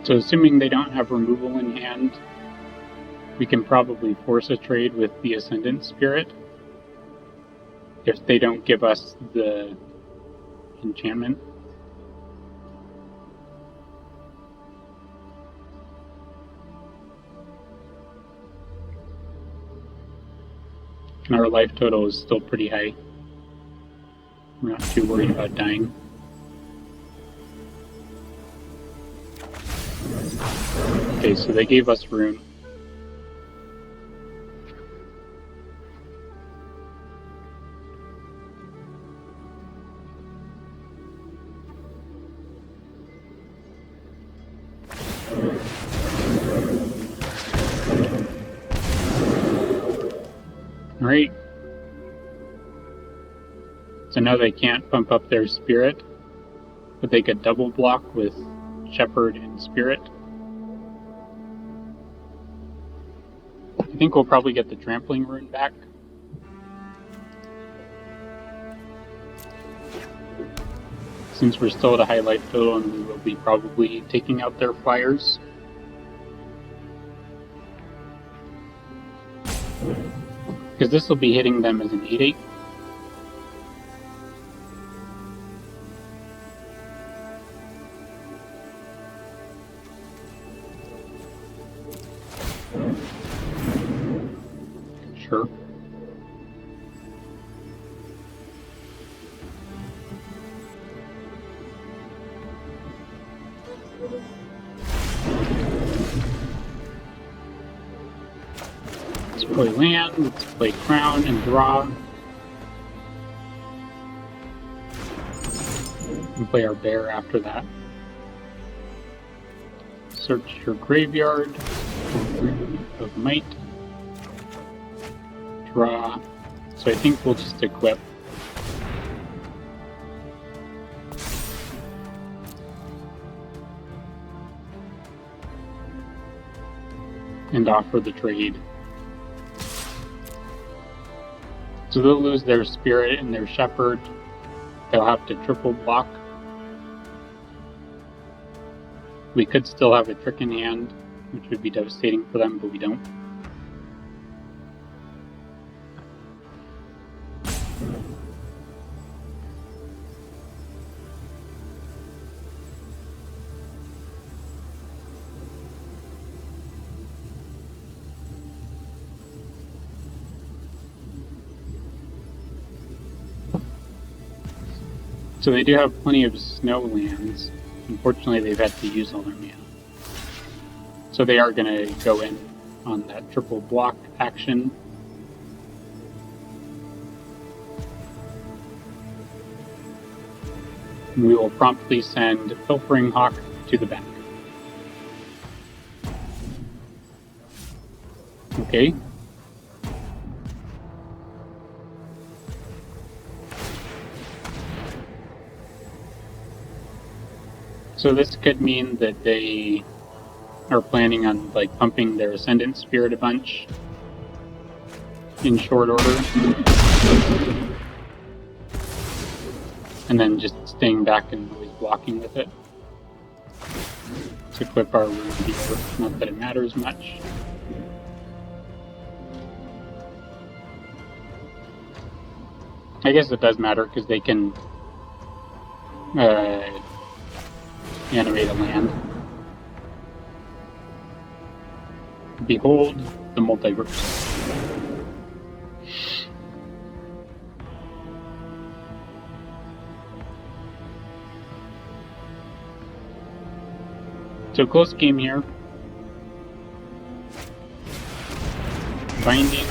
So assuming they don't have removal in hand, we can probably force a trade with the Ascendant Spirit if they don't give us the enchantment. And our life total is still pretty high. We're not too worried about dying. Okay, so they gave us Rune. Alright. So now they can't bump up their Spirit, but they could double block with Shepherd and Spirit. I think we'll probably get the Trampling Rune back. Since we're still at a high life total and we will be probably taking out their flyers. Because this will be hitting them as an 8/8. Sure. Let's play land, let's play crown and draw. And play our bear after that. Search your graveyard of might. Draw. So I think we'll just equip. And offer the trade. So they'll lose their Spirit and their Shepherd. They'll have to triple block. We could still have a trick in hand, which would be devastating for them, but we don't. So they do have plenty of snow lands. Unfortunately, they've had to use all their mana. So they are going to go in on that triple block action. And we will promptly send Pilfering Hawk to the back. Okay. So this could mean that they are planning on like pumping their Ascendant Spirit a bunch in short order. And then just staying back and always blocking with it. Let's equip our Rune here, not that it matters much. I guess it does matter because they can animate a land. Behold the multiverse. So close game here. Binding.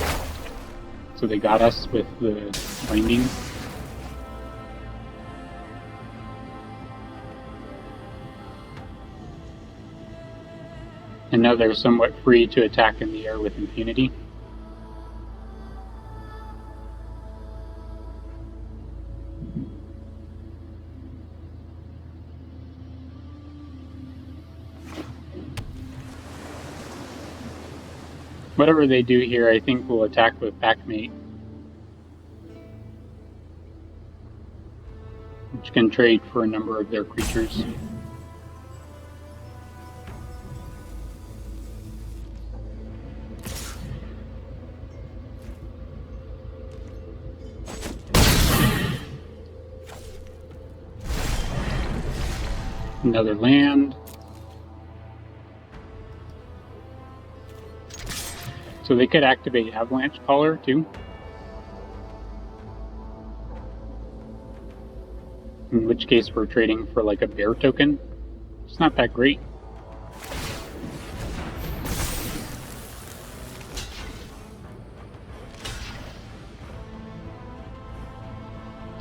So they got us with the binding. And now they're somewhat free to attack in the air with impunity. Whatever they do here, I think we'll attack with Packmate, which can trade for a number of their creatures. Another land. So they could activate Avalanche Caller too. In which case we're trading for like a bear token. It's not that great.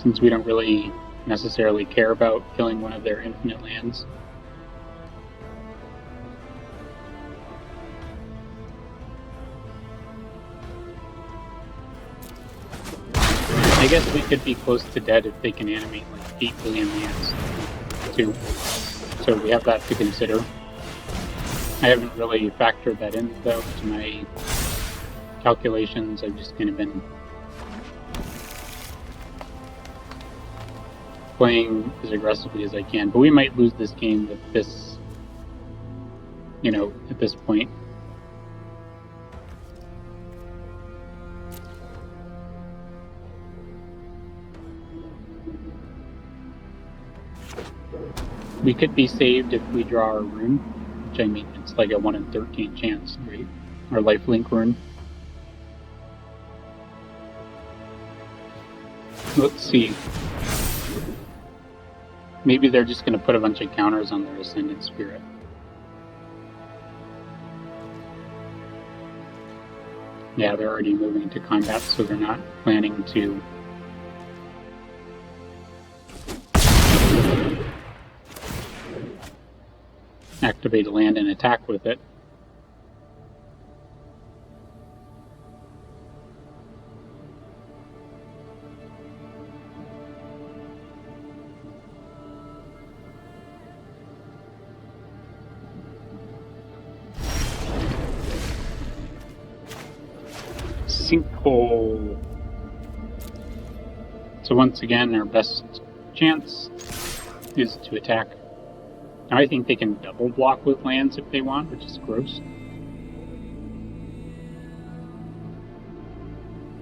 Since we don't really necessarily care about killing one of their infinite lands. I guess we could be close to dead if they can animate like 8 billion lands too. So we have that to consider. I haven't really factored that in though to my calculations. I've just kind of been playing as aggressively as I can, but we might lose this game with this, at this point. We could be saved if we draw our rune, which I mean, it's like a 1 in 13 chance, right? Our lifelink rune. Let's see. Maybe they're just going to put a bunch of counters on their Ascendant Spirit. Yeah, they're already moving to combat, so they're not planning to activate a land and attack with it. Sinkhole. So once again, our best chance is to attack. Now I think they can double block with lands if they want, which is gross.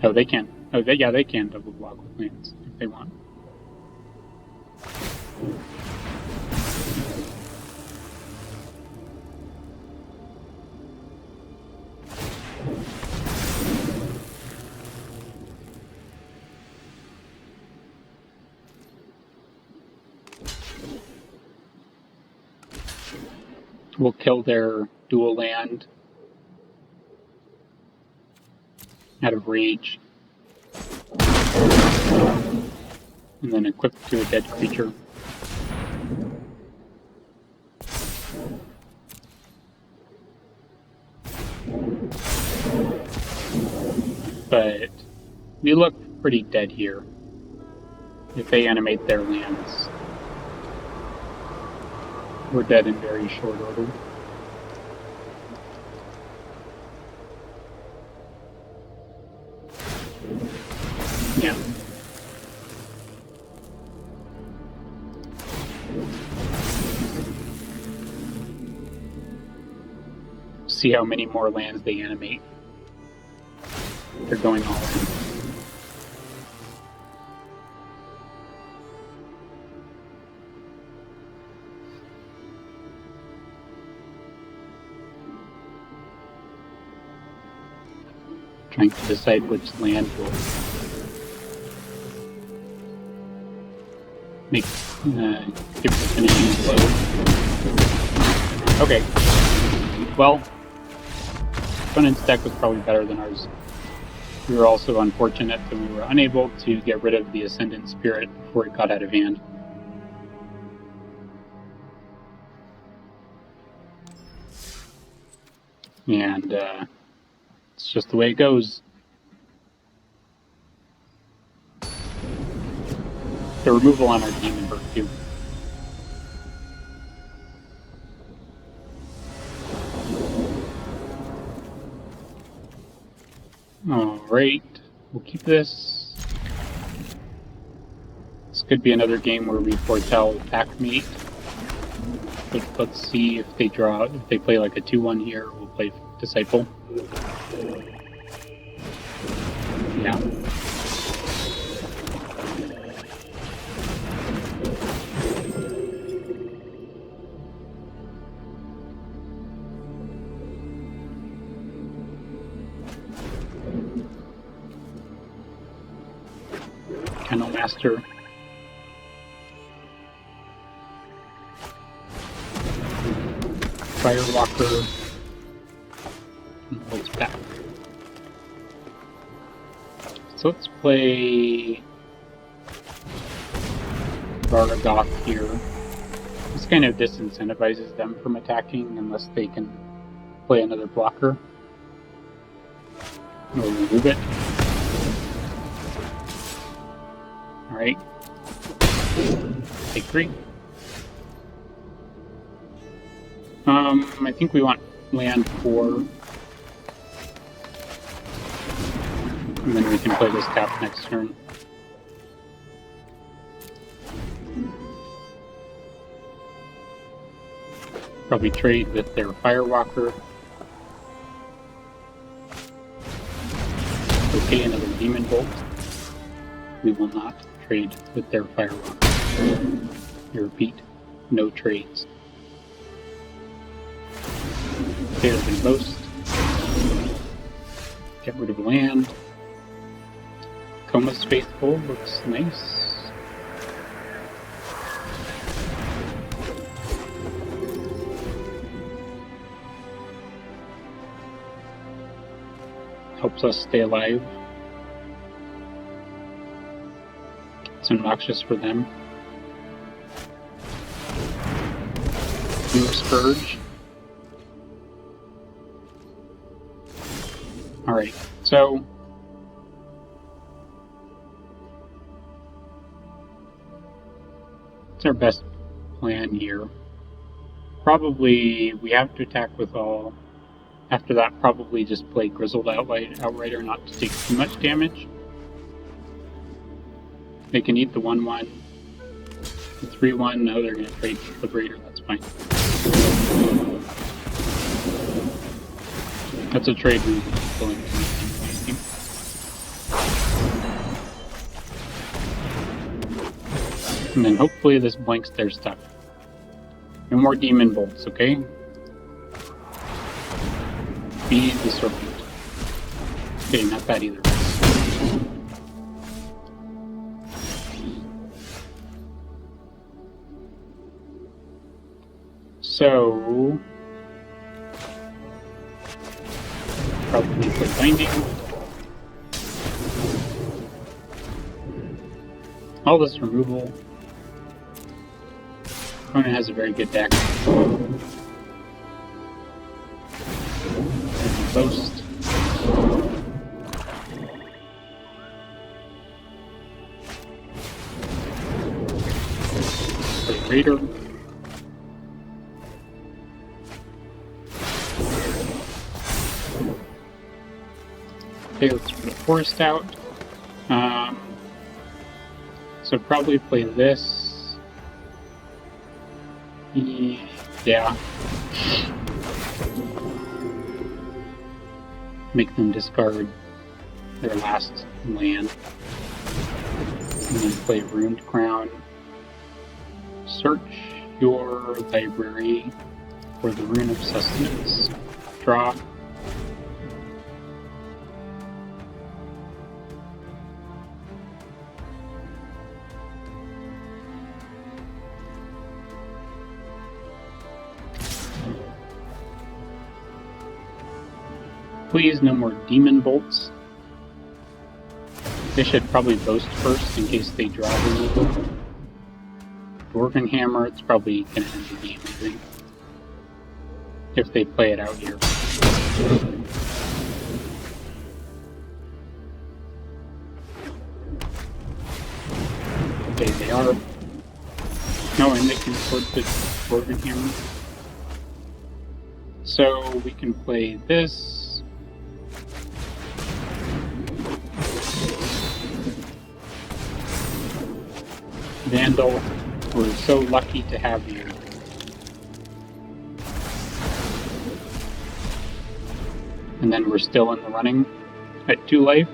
Oh, they can. Oh, they can double block with lands if they want. We'll kill their dual land out of rage. And then equip to a dead creature. But we look pretty dead here if they animate their lands. We're dead in very short order. Yeah. See how many more lands they animate. They're going all in. Trying to decide which land will make give the finishing blow. Okay. Well, opponent's deck was probably better than ours. We were also unfortunate that we were unable to get rid of the Ascendant Spirit before it got out of hand. And it's just the way it goes. The removal on our team hurt too. Alright, we'll keep this. This could be another game where we foretell Packmate. But let's see if they draw, if they play like a 2-1 here, we'll play Disciple. Yeah. Kennel Master. Firewalker. And holds back. So let's play Vargoth here. This kind of disincentivizes them from attacking unless they can play another blocker. Or remove it. Alright. Take 3. I think we want land 4. And then we can play this tap next turn. Probably trade with their Firewalker. Okay, another Demon Bolt. We will not trade with their Firewalker. I repeat, no trades. Okay, we're gonna boast. Get rid of land. Coma's Faithful looks nice. Helps us stay alive. It's obnoxious for them. New Scourge. Alright, so what's our best plan here? Probably we have to attack with all. After that, probably just play Grizzled Outrider not to take too much damage. They can eat the 1/1. The 3/1, no, they're going to trade Liberator, that's fine. That's a trade we would be willing to make. And then hopefully this blanks their stuff. No more Demon Bolts, okay? Feed the Serpent. Okay, not bad either. So probably put Binding. All this removal. Opponent has a very good deck. Boast. Play Raider. Okay, let's put a Forest out. So probably play this. Yeah. Make them discard their last land. And then play Ruined Crown. Search your library for the Rune of Sustenance. Draw. Please, no more Demon Bolts. They should probably boast first in case they draw removal. Dwarven Hammer, it's probably going to end the game, I think. If they play it out here. Okay, they are. No, and they can afford the Dwarven Hammer. So we can play this. Vandal, we're so lucky to have you. And then we're still in the running at 2 life.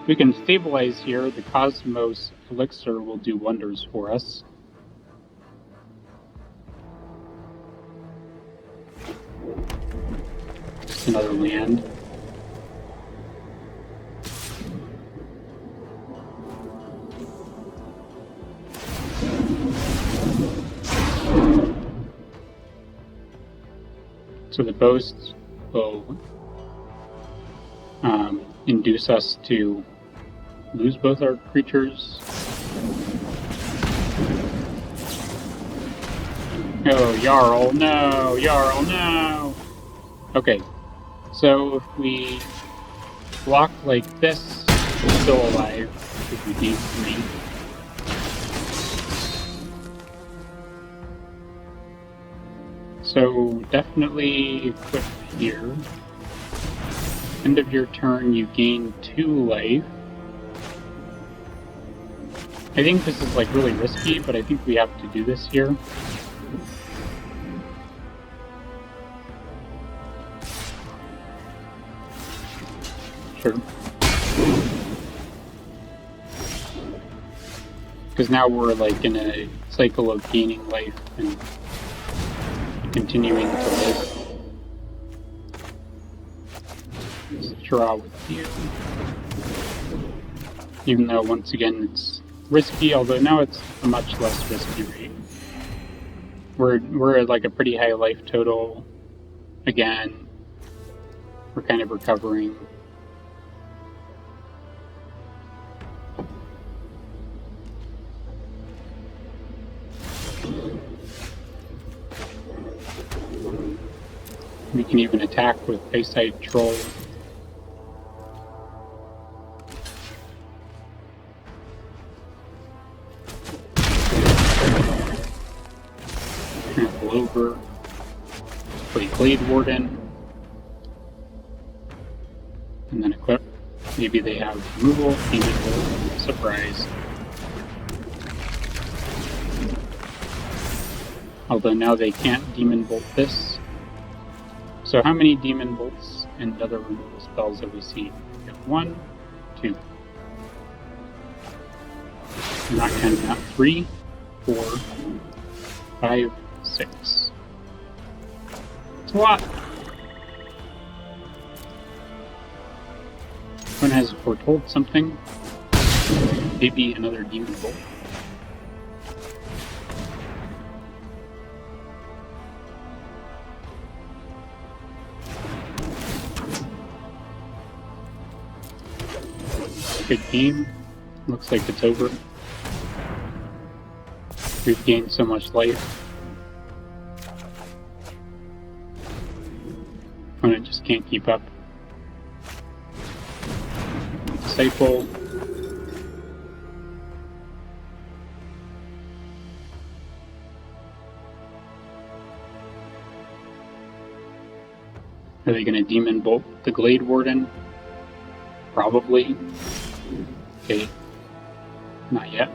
We can stabilize here. The Cosmos Elixir will do wonders for us. Just another land. So the boast will induce us to lose both our creatures. Oh, Jarl, no! Jarl, no! Okay, so if we block like this, we're still alive if we gain 3. So definitely equip here. End of your turn, you gain 2 life. I think this is like really risky, but I think we have to do this here. Sure. Because now we're like in a cycle of gaining life and continuing to live. Let's draw with you. Even though once again it's risky, although now it's a much less risky rate. We're at like a pretty high life total. Again, we're kind of recovering. We can even attack with Bayside Troll. Trample over. Play Glade Warden. And then equip. Maybe they have removal, Demon, surprise. Although now they can't Demon Bolt this. So how many Demon Bolts and other removal spells have we seen? We have 1, 2. I'm not counting that. 3, 4, 5, 6. It's a lot! One has foretold something. Maybe another Demon Bolt. Good game. Looks like it's over. We've gained so much life. Opponent just can't keep up. Disciple. Are they going to Demon Bolt the Glade Warden? Probably. Okay. Not yet.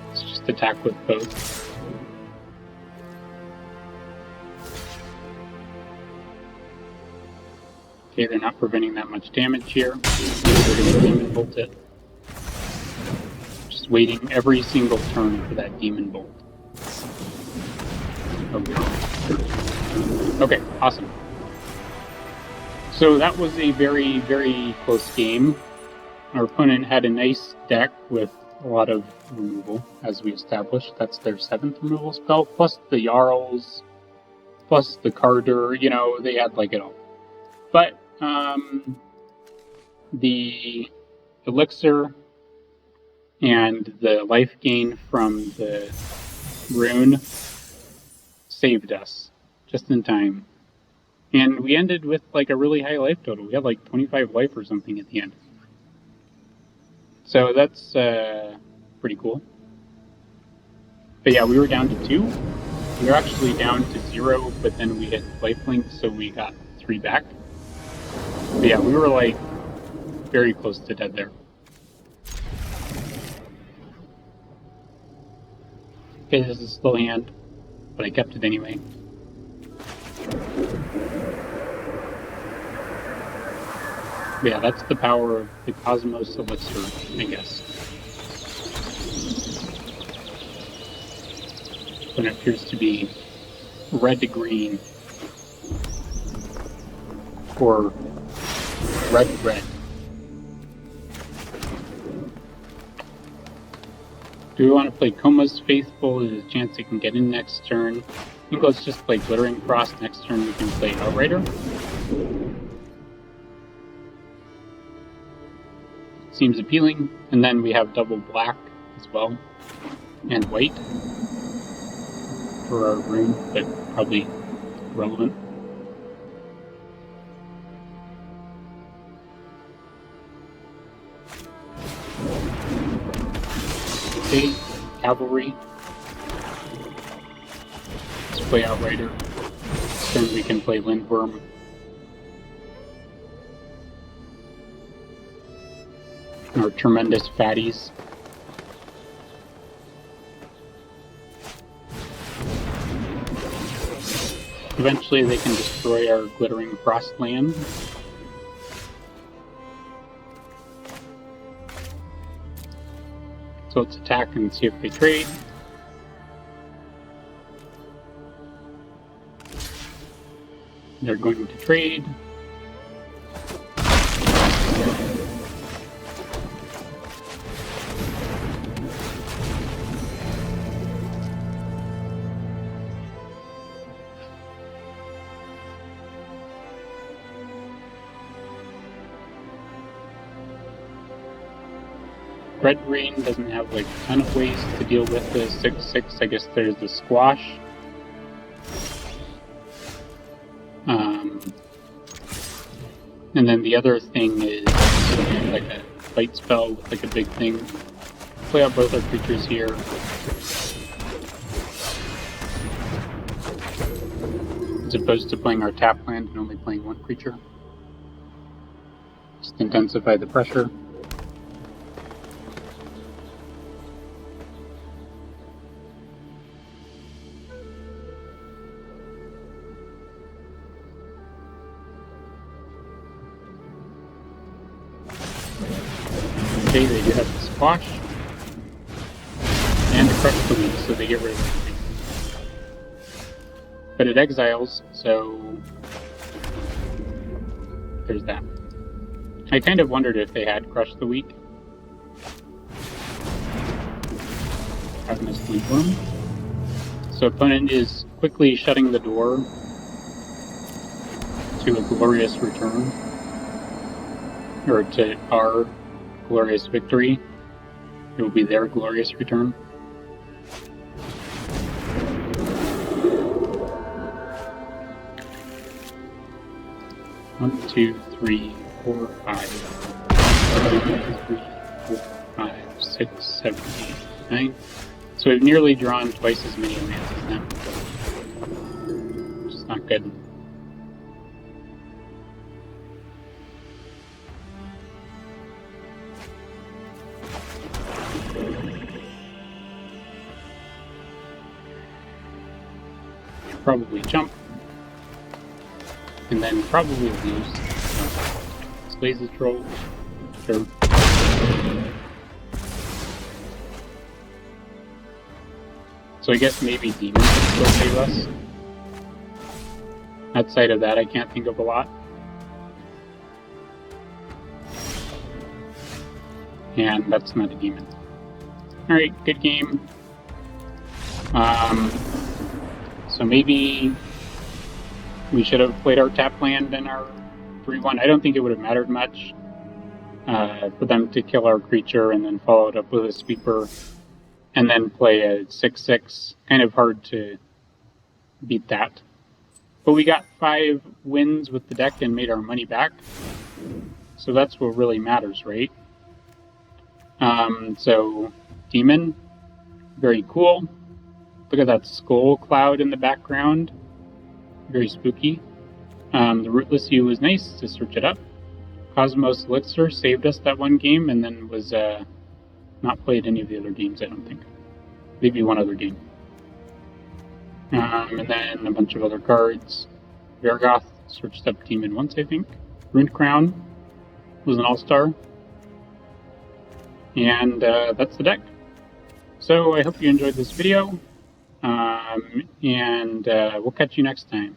Let's just attack with both. Okay, they're not preventing that much damage here. They're going to Demon Bolt it. Just waiting every single turn for that Demon Bolt. Okay, awesome. So that was a very, very close game. Our opponent had a nice deck with a lot of removal, as we established. That's their 7th removal spell, plus the Jarls, plus the Carder, you know, they had like it all. But the Elixir and the life gain from the rune saved us just in time. And we ended with like a really high life total. We had like 25 life or something at the end. So that's pretty cool. But yeah, we were down to 2. We were actually down to 0, but then we hit lifelink, so we got 3 back. But yeah, we were like very close to dead there. Okay, this is a slow hand, but I kept it anyway. But yeah, that's the power of the Cosmos Elixir, I guess. When it appears to be red to green. Or red. Do we want to play Koma's Faithful? There's a chance they can get in next turn. I think let's just play Glittering Frost. Next turn we can play Outrider. Seems appealing. And then we have double black as well. And white for our rune, but probably relevant. Okay, Cavalry. Let's play Outrider. This turn we can play Lindworm. Our tremendous fatties. Eventually they can destroy our Glittering Frost land. So let's attack and see if they trade. They're going to trade. Red Rain doesn't have like a ton of ways to deal with the 6/6. I guess there's the squash. And then the other thing is like a fight spell with like a big thing. Play out both our creatures here. As opposed to playing our tap land and only playing one creature. Just intensify the pressure. Okay, they do have the squash and crush the weak, so they get rid of everything. But it exiles, so there's that. I kind of wondered if they had crushed the weak. Ravenous Lindworm. So opponent is quickly shutting the door to a glorious return, or to our glorious victory. It will be their glorious return. One, two, three, 4, 5. 1, 2, 3, 4, 5, 6, 7, 8, 9. So we've nearly drawn twice as many lands as them. Which is not good. Probably jump, and then probably lose. Slays the troll, sure. So I guess maybe demons would still save us. Outside of that, I can't think of a lot. And that's not a demon. Alright, good game. So maybe we should have played our tap land and our 3/1. I don't think it would have mattered much for them to kill our creature and then follow it up with a sweeper and then play a 6/6. Kind of hard to beat that. But we got 5 wins with the deck and made our money back. So that's what really matters, right? So Demon, very cool. Look at that skull cloud in the background. Very spooky. The Rootless Hue was nice to search it up. Cosmos Elixir saved us that one game and then was not played any of the other games, I don't think. Maybe one other game. And then a bunch of other cards. Vargoth searched up Demon once, I think. Rune Crown was an all-star. And that's the deck. So I hope you enjoyed this video. And we'll catch you next time.